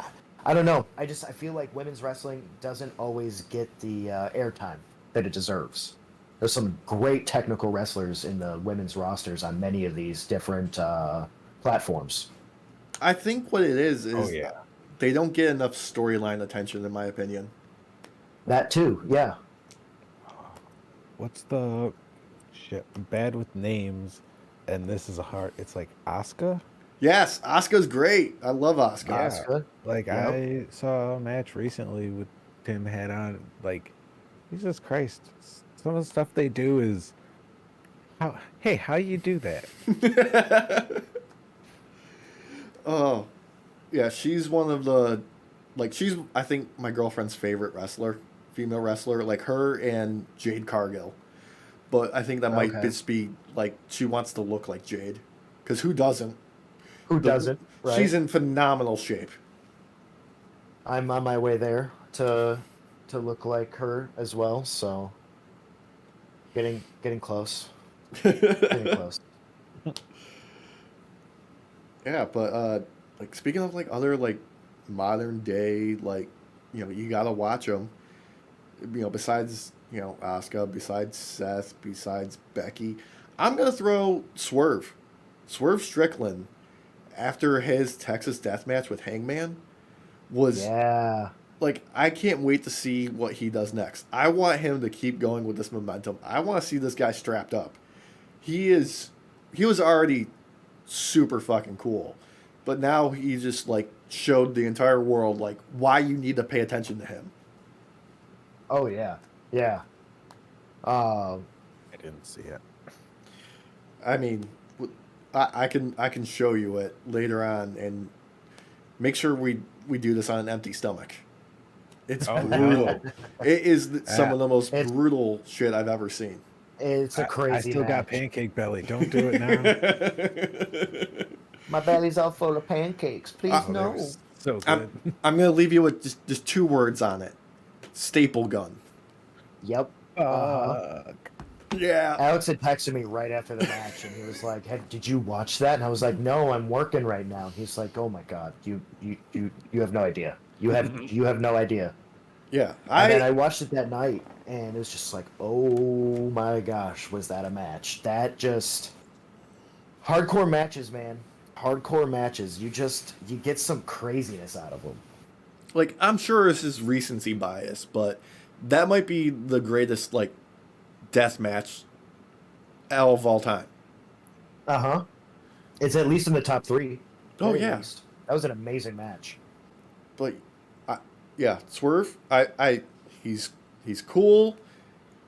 I don't know. I feel like women's wrestling doesn't always get the airtime that it deserves. There's some great technical wrestlers in the women's rosters on many of these different platforms. I think what it Oh is yeah. they don't get enough storyline attention, in my opinion. That too, yeah. What's the shit? I'm bad with names, and this is a hard. It's like Asuka. Yes, Asuka's great. I love Asuka. Yeah. Asuka. Like Yep. I saw a match recently with Tim had on. Like, Jesus Christ, some of the stuff they do is how. Hey, how you do that? Oh, yeah, she's one of the she's I think my girlfriend's favorite wrestler, female wrestler, like her and Jade Cargill. But I think that might Okay. just be like she wants to look like Jade, because who doesn't? Who The doesn't, right? She's in phenomenal shape. I'm on my way there to to look like her as well. So getting close, getting close. Yeah, but like speaking of like other like modern day like you gotta watch them. Besides Asuka, besides Seth, besides Becky, I'm gonna throw Swerve, Swerve Strickland, after his Texas Death Match with Hangman was Yeah. like I can't wait to see what he does next. I want him to keep going with this momentum. I want to see this guy strapped up. He was already super fucking cool. But now he just like showed the entire world like why you need to pay attention to him. Oh yeah. Yeah. Um. I didn't see it. I mean, I can show you it later on and make sure we do this on an empty stomach. It's Oh, brutal. no. It is some of the most It's brutal shit I've ever seen. it's a I crazy still got match. pancake belly. Don't do it now. My belly's all full of pancakes. Please Oh, no. So good. I'm gonna leave you with just two words on it. Staple gun. Yep. Uh-huh. Fuck. Yeah. Alex had texted me right after the match, and he was like, "Did you watch that?" And I was like, "No, I'm working right now." And he's like, "Oh my god, you have no idea. You have no idea." Yeah. And then I watched it that night, and it was just like, "Oh my gosh, was that a match?" That just hardcore matches, man. Hardcore matches. You get some craziness out of them. like I'm sure this is recency bias, but that might be the greatest like death match of all time. Uh huh. It's at least in the top three. Oh Very yeah. least. That was an amazing match. But yeah, Swerve. He's cool.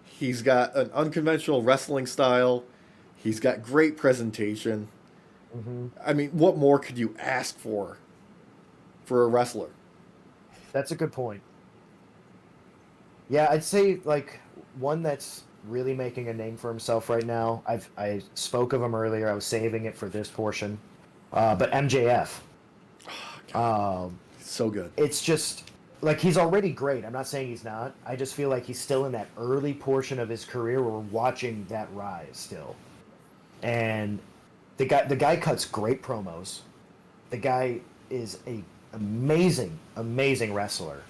He's got an unconventional wrestling style. He's got great presentation. Hmm. I mean, what more could you ask for a wrestler? That's a good point. Yeah, I'd say like one that's really making a name for himself right now. I spoke of him earlier. I was saving it for this portion, but MJF. So good. It's just like he's already great. I'm not saying he's not. I just feel like he's still in that early portion of his career where we're watching that rise still. And the guy cuts great promos. The guy is a amazing wrestler.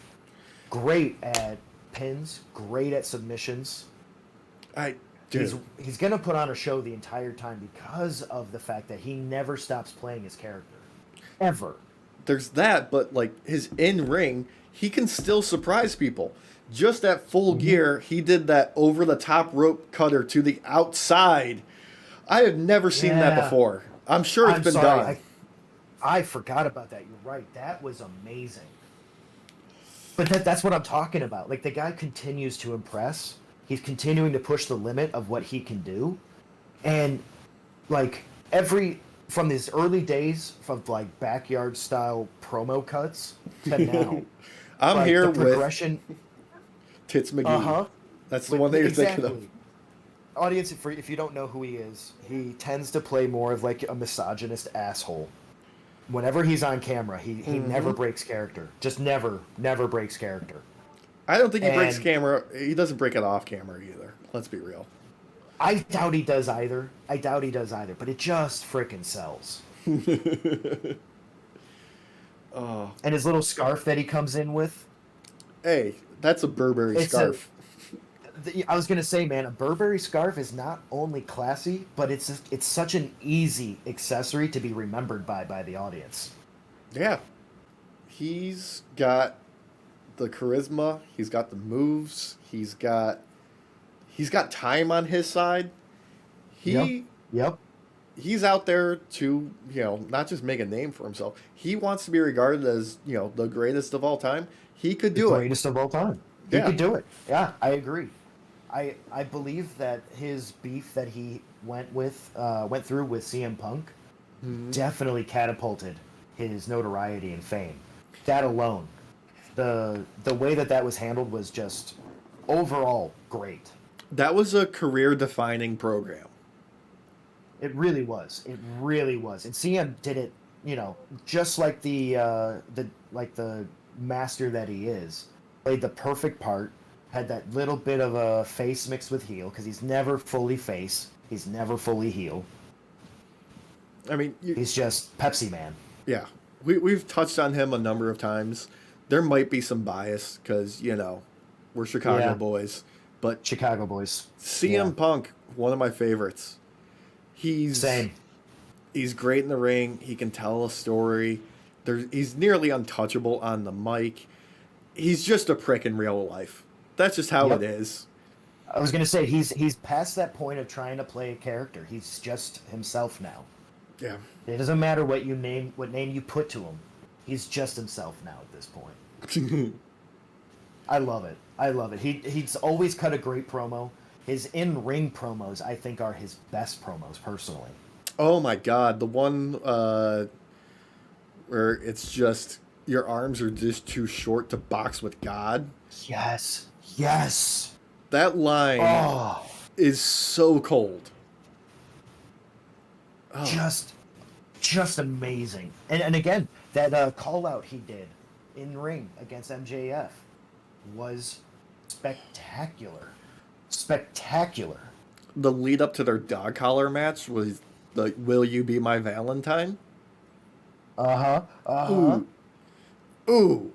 Great at pins, great at submissions. I He's dude. he's gonna put on a show the entire time because of the fact that he never stops playing his character. Ever. There's that, but like his in ring, he can still surprise people. Just at full gear, he did that over the top rope cutter to the outside. I have never seen that Yeah. before. I'm sure it's I'm been sorry, done. I forgot about that. You're right. That was amazing. But that's what I'm talking about. Like the guy continues to impress. He's continuing to push the limit of what he can do. And like every from his early days of like backyard style promo cuts to now. I'm like, here the with progression. Tits McGee. Uh-huh. That's the one that you're thinking of. Exactly. Audience, if you don't know who he is, he tends to play more of like a misogynist asshole. Whenever he's on camera, he never breaks character. Just never breaks character. I don't think he breaks And- camera. He doesn't break it off camera either. Let's be real. I doubt he does either. But it just freaking sells. Oh, And his little scarf that he comes in with. hey, that's a Burberry It's scarf. I was gonna say, man, a Burberry scarf is not only classy, but it's such an easy accessory to be remembered by the audience. Yeah. He's got the charisma, he's got the moves, he's got time on his side. Yep. He's out there to, not just make a name for himself. He wants to be regarded as, the greatest of all time. He could do it. Greatest of all time. He Yeah. could do it. Yeah, I agree. I believe that his beef that he went through with CM Punk definitely catapulted his notoriety and fame. That alone, the way that was handled was just overall great. That was a career defining program. It really was. It really was. And CM did it, just like the master that he is. played the perfect part, had that little bit of a face mixed with heel, because he's never fully face, he's never fully heel. I mean, He's just Pepsi Man. yeah, we've touched on him a number of times. There might be some bias because we're Chicago Yeah. boys, but Chicago boys. CM Yeah. Punk, one of my favorites. He's Same. he's great in the ring. He can tell a story. He's nearly untouchable on the mic. He's just a prick in real life. That's just how Yep. it is. I was gonna say he's past that point of trying to play a character. He's just himself now. Yeah. It doesn't matter what name you put to him. He's just himself now at this point. I love it. I love it. He's always cut a great promo. His in-ring promos, I think, are his best promos personally. Oh my god, the one where it's just your arms are just too short to box with God. Yes. Yes. That line Oh, is so cold. Oh. just amazing. And again, that call out he did in ring against MJF was spectacular. Spectacular. The lead up to their dog collar match was the "Will you be my Valentine?" Uh-huh. Uh-huh. Ooh, ooh.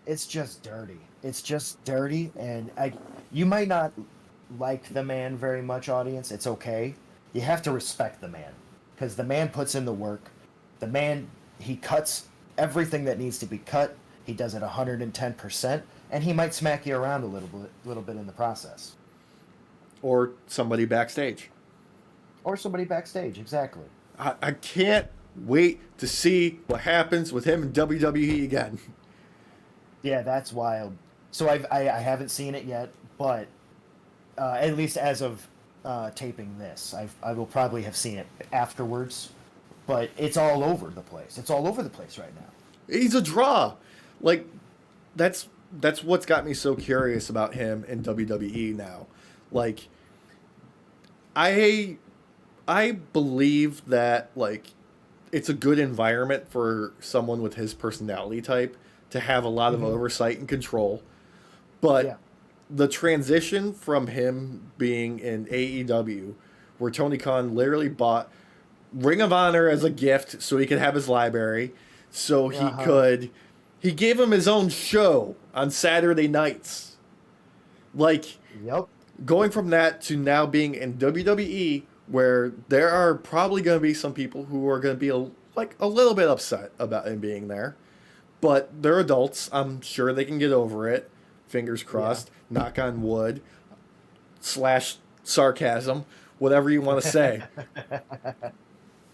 It's just dirty. It's just dirty, and you might not like the man very much, audience. It's okay. You have to respect the man, because the man puts in the work. The man, he cuts everything that needs to be cut. He does it 110%, and he might smack you around a little bit in the process. Or somebody backstage. Or somebody backstage, exactly. I can't wait to see what happens with him in WWE again. Yeah, that's wild. So I haven't seen it yet, but at least as of taping this, I will probably have seen it afterwards. But it's all over the place. It's all over the place right now. He's a draw. Like that's what's got me so curious about him in WWE now. Like I believe that like it's a good environment for someone with his personality type to have a lot of oversight and control. But Yeah. the transition from him being in AEW, where Tony Khan literally bought Ring of Honor as a gift so he could have his library, so he gave him his own show on Saturday nights. Like, Yep. going from that to now being in WWE, where there are probably going to be some people who are going to be a little bit upset about him being there. But they're adults. I'm sure they can get over it. Fingers crossed. Knock on wood. / sarcasm. Whatever you want to say.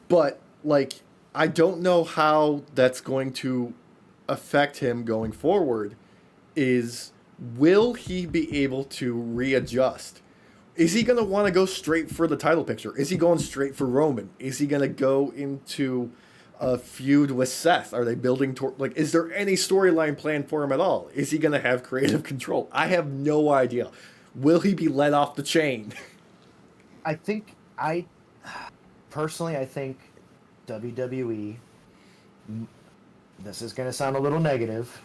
But, like, I don't know how that's going to affect him going forward. Will he be able to readjust? Is he going to want to go straight for the title picture? Is he going straight for Roman? Is he going to go into a feud with Seth? Are they building toward, like, is there any storyline planned for him at all? Is he going to have creative control? I have no idea. Will he be let off the chain? I think personally, I think WWE, this is going to sound a little negative,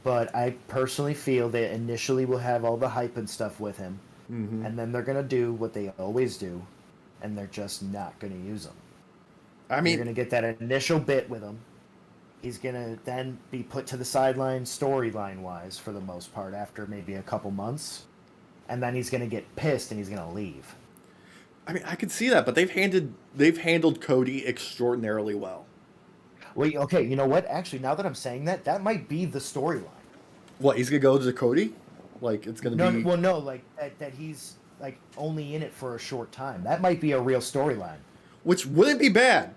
but I personally feel they initially will have all the hype and stuff with him, and then they're going to do what they always do, and they're just not going to use him. I You're mean, going to get that initial bit with him. He's going to then be put to the sideline storyline-wise for the most part after maybe a couple months, and then he's going to get pissed and he's going to leave. I mean, I can see that, but they've handled Cody extraordinarily well. Wait, okay, you know what? Actually, now that I'm saying that, that might be the storyline. What, he's gonna go to Cody? Like, it's gonna be... Well, no, like that he's like only in it for a short time. That might be a real storyline. Which wouldn't be bad.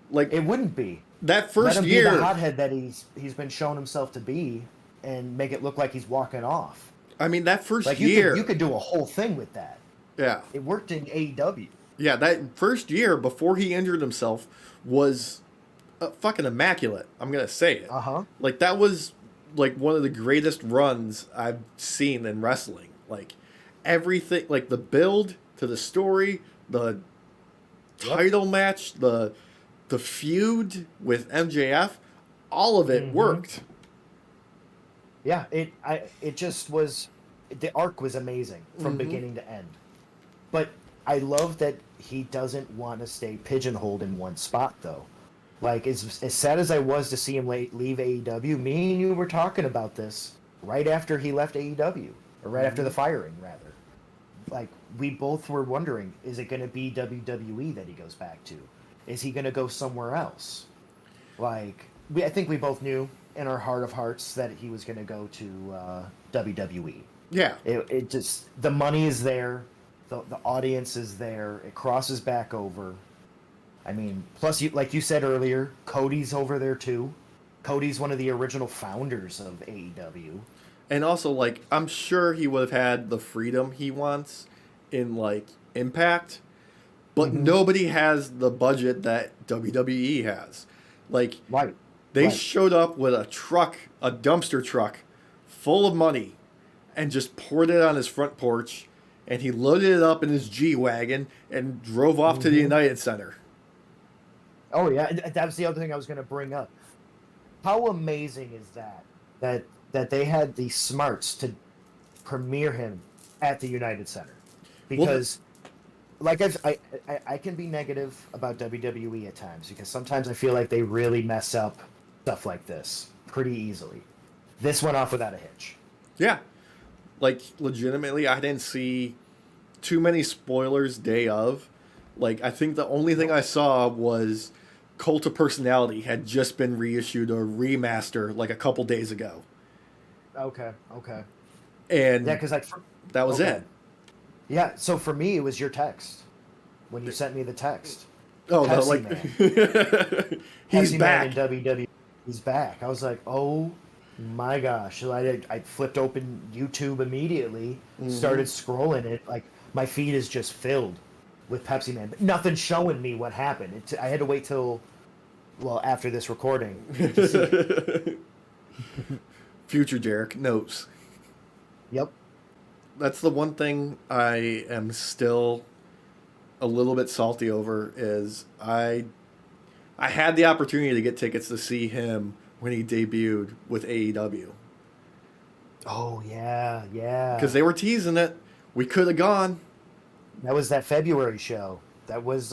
Like, It wouldn't be. that first Let him year... be the hothead that he's been shown himself to be, and make it look like he's walking off. I mean, that first Like year... you could do a whole thing with that. Yeah. It worked in AEW. Yeah, that first year before he injured himself was fucking immaculate. I'm going to say it. Uh-huh. Like, that was, like, one of the greatest runs I've seen in wrestling. Like, everything, like, the build to the story, the title match, the feud with MJF, all of it worked. Yeah, it just was, the arc was amazing from Mm-hmm. beginning to end. But I love that he doesn't want to stay pigeonholed in one spot though. Like as sad as I was to see him leave AEW, me and you were talking about this right after he left AEW, or right after Mm-hmm. the firing rather. Like we both were wondering, is it going to be WWE that he goes back to? Is he going to go somewhere else? Like I think we both knew in our heart of hearts that he was going to go to WWE. Yeah. It just, the money is there, the audience is there. It crosses back over. I mean, plus you, like you said earlier, Cody's over there too. Cody's one of the original founders of AEW. And also, like, I'm sure he would have had the freedom he wants in, like, Impact, but Mm-hmm. nobody has the budget that WWE has. Like, Right, they right. showed up with a truck, a dumpster truck, full of money, and just poured it on his front porch, and he loaded it up in his G Wagon and drove off to the Mm-hmm. United Center. Oh yeah, and that was the other thing I was going to bring up. How amazing is that? That they had the smarts to premiere him at the United Center, Well, because like I can be negative about WWE at times because sometimes I feel like they really mess up stuff like this pretty easily. This went off without a hitch. yeah. Like, legitimately, I didn't see too many spoilers day of. Like, I think the only thing I saw was Cult of Personality had just been reissued or remaster like a couple days ago. Okay, okay. Yeah, And because that was okay. it. Yeah, so for me it was your text when you sent me the text. Oh, no, Pepsi like, Man. he's Pepsi back. Man in WWE. He's back. I was like, oh my gosh. So I flipped open YouTube immediately, Hmm. started scrolling it. Like, my feed is just filled with Pepsi Man. But nothing showing me what happened. I had to wait till, well, after this recording to see it. Future Derek knows. Yep. That's the one thing I am still a little bit salty over is I had the opportunity to get tickets to see him when he debuted with AEW Oh, yeah, because yeah. they were teasing it. We could have gone. That was that February show. No, that was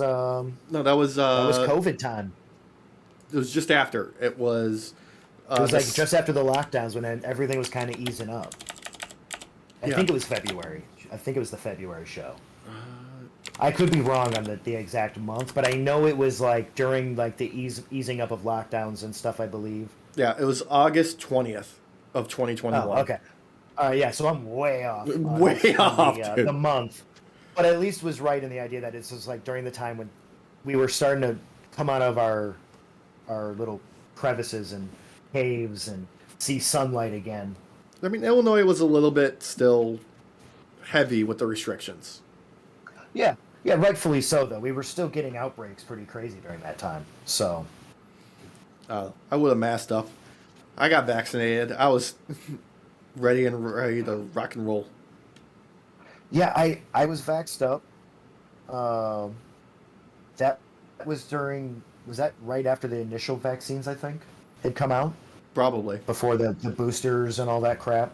That was COVID time. it was just after. It was It was like this just after the lockdowns when everything was kind of easing up. I yeah. think it was February. I think it was the February show. I could be wrong on the exact month, but I know it was like during like the easing up of lockdowns and stuff, I believe. Yeah, it was August 20th of Oh, 2021. okay. Yeah, so I'm way off Way on off, the dude. month, but at least was right in the idea that it's just like during the time when we were starting to come out of our little crevices and caves and see sunlight again. I mean, Illinois was a little bit still heavy with the restrictions. Yeah, yeah, rightfully so. Though we were still getting outbreaks pretty crazy during that time. So I would have masked up. I got vaccinated. I was ready to rock and roll. yeah, I was vaxxed up. Um, that was during, was that right after the initial vaccines? I think had come out Probably. before the boosters and all that crap.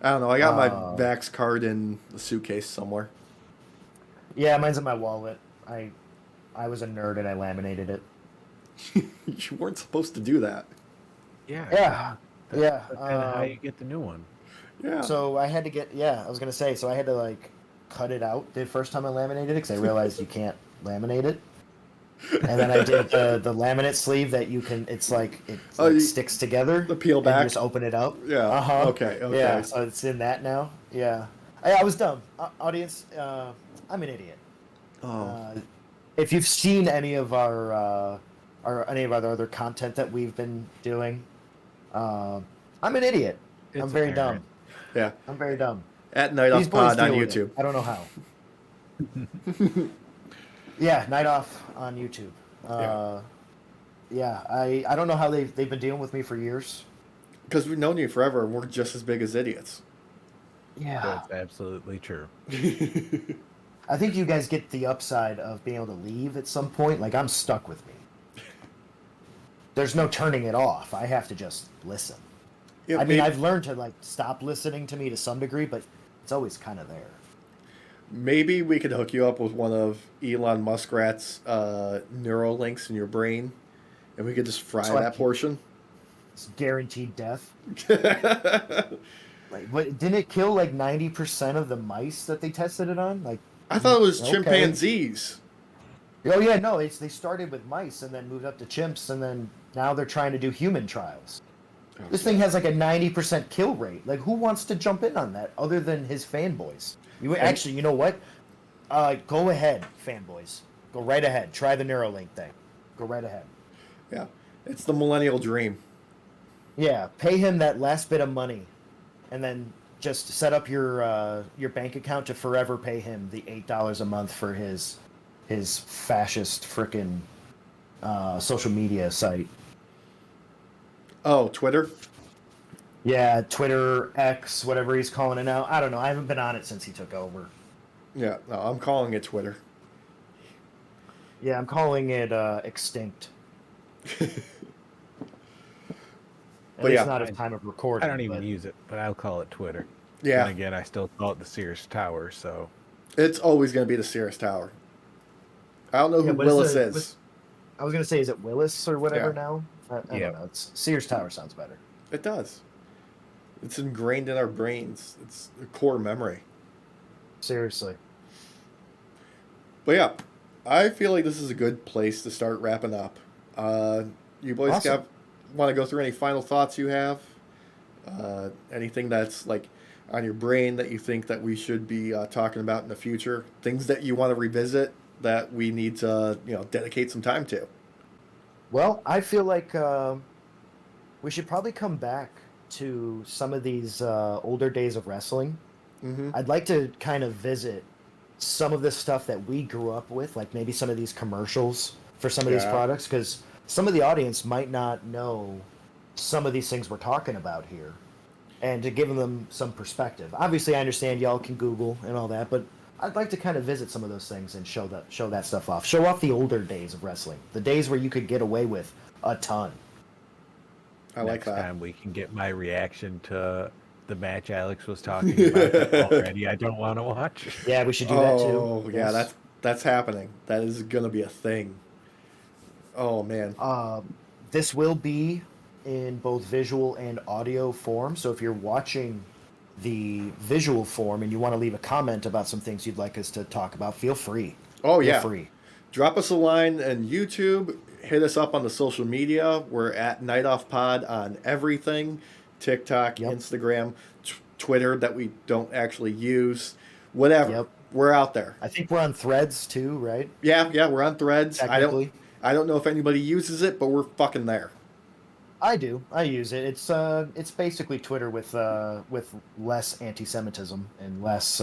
I don't know. I got my Uh, vax card in the suitcase somewhere. yeah, mine's in my wallet. I was a nerd and I laminated it. You weren't supposed to do that. Yeah, Yeah, yeah. that's kind of how you get the new one. Yeah. So I had to get, yeah, I was gonna say, so I had to like cut it out the first time I laminated it because I realized you can't laminate it. And then I did the laminate sleeve that you can, it's like it Oh, like sticks together the peel and you back. just open it up. Yeah. Uh-huh. Okay. Yeah, Okay. so it's in that now. Yeah. I was dumb. Audience, I'm an idiot. Oh. Uh, if you've seen any of our any of our other content that we've been doing, I'm an idiot. I'm It's very apparent. dumb. Yeah. I'm very dumb. At Night These Off boys Pod on deal with it. YouTube. I don't know how. Yeah, Night Off on YouTube. Yeah. Yeah, I don't know how they've been dealing with me for years. Because we've known you forever and we're just as big as idiots. Yeah. That's absolutely true. I think you guys get the upside of being able to leave at some point. Like, I'm stuck with me. There's no turning it off. I have to just listen. Yeah, I mean, maybe, I've learned to like stop listening to me to some degree, but it's always kind of there. maybe we could hook you up with one of Elon Muskrat's neural links in your brain, and we could just fry So I that can, portion. it's guaranteed death. I Like, what didn't it kill like 90% of the mice that they tested it on? Like, thought it was okay. chimpanzees. Oh yeah, no, they started with mice and then moved up to chimps and then now they're trying to do human trials. Oh, This thing God. has like a 90% kill rate. Like, who wants to jump in on that other than his fanboys? You And actually, you know what? Go ahead, fanboys. Go right ahead. Try the Neuralink thing. Go right ahead. yeah, it's the millennial dream. Yeah, pay him that last bit of money, and then just set up your bank account to forever pay him the $8 a month for his fascist frickin' social media site. Oh, Twitter. Yeah, Twitter, X, whatever he's calling it now. I don't know. I haven't been on it since he took over. Yeah, no, I'm calling it Twitter. Yeah, I'm calling it extinct. At But least yeah, not at I, time of I recording. don't even But use it, but I'll call it Twitter. Then yeah, again, I still call it the Sears Tower. So it's always going to be the Sears Tower. I don't know yeah, who what is Willis the? is. I was gonna say, is it Willis or Yeah, whatever now? I yeah, don't know. It's Sears Tower sounds better. it does. It's ingrained in our brains. It's a core memory. Seriously. But yeah, I feel like this is a good place to start wrapping up. Uh, you boys Awesome. got want to go through any final thoughts you have? Anything that's like on your brain that you think that we should be talking about in the future? Things that you want to revisit that we need to dedicate some time to. Well, I feel like we should probably come back to some of these older days of wrestling. Mm-hmm. I'd like to kind of visit some of the stuff that we grew up with, like maybe some of these commercials for some of these Yeah. products, because some of the audience might not know some of these things we're talking about here, and to give them some perspective. Obviously, I understand y'all can Google and all that, but I'd like to kind of visit some of those things and show that stuff off. Show off the older days of wrestling, the days where you could get away with a ton. I like next that. time we can get my reaction to the match Alex was talking about that already I don't want to watch. Yeah, we should do that too. Oh yeah, Yes. that's happening. That is gonna be a thing. Oh man. Uh, this will be in both visual and audio form. So if you're watching the visual form and you want to leave a comment about some things you'd like us to talk about, feel free. Oh Feel yeah. free. Drop us a line on YouTube. Hit us up on the social media. We're at Night Off Pod on everything: TikTok, Yep. Instagram, Twitter that we don't actually use. Whatever. Yep. We're out there. I think we're on Threads too, right? Yeah, we're on Threads. Technically. I don't know if anybody uses it, but we're fucking there. I do. I use it. It's basically Twitter with less anti-Semitism and less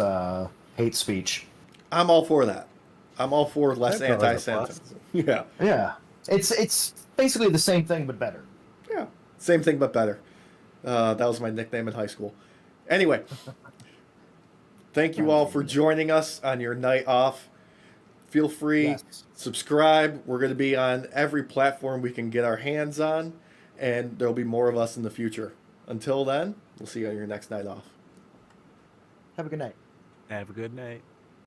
hate speech. I'm all for that. I'm all for less That's always a anti-Semitism. plus. Yeah. Yeah. It's basically the same thing but better. Yeah. Same thing but better. That was my nickname in high school. Anyway, thank you all for joining us on your night off. Feel free, Yes. subscribe. We're going to be on every platform we can get our hands on, and there'll be more of us in the future. Until then, we'll see you on your next night off. Have a good night. Have a good night.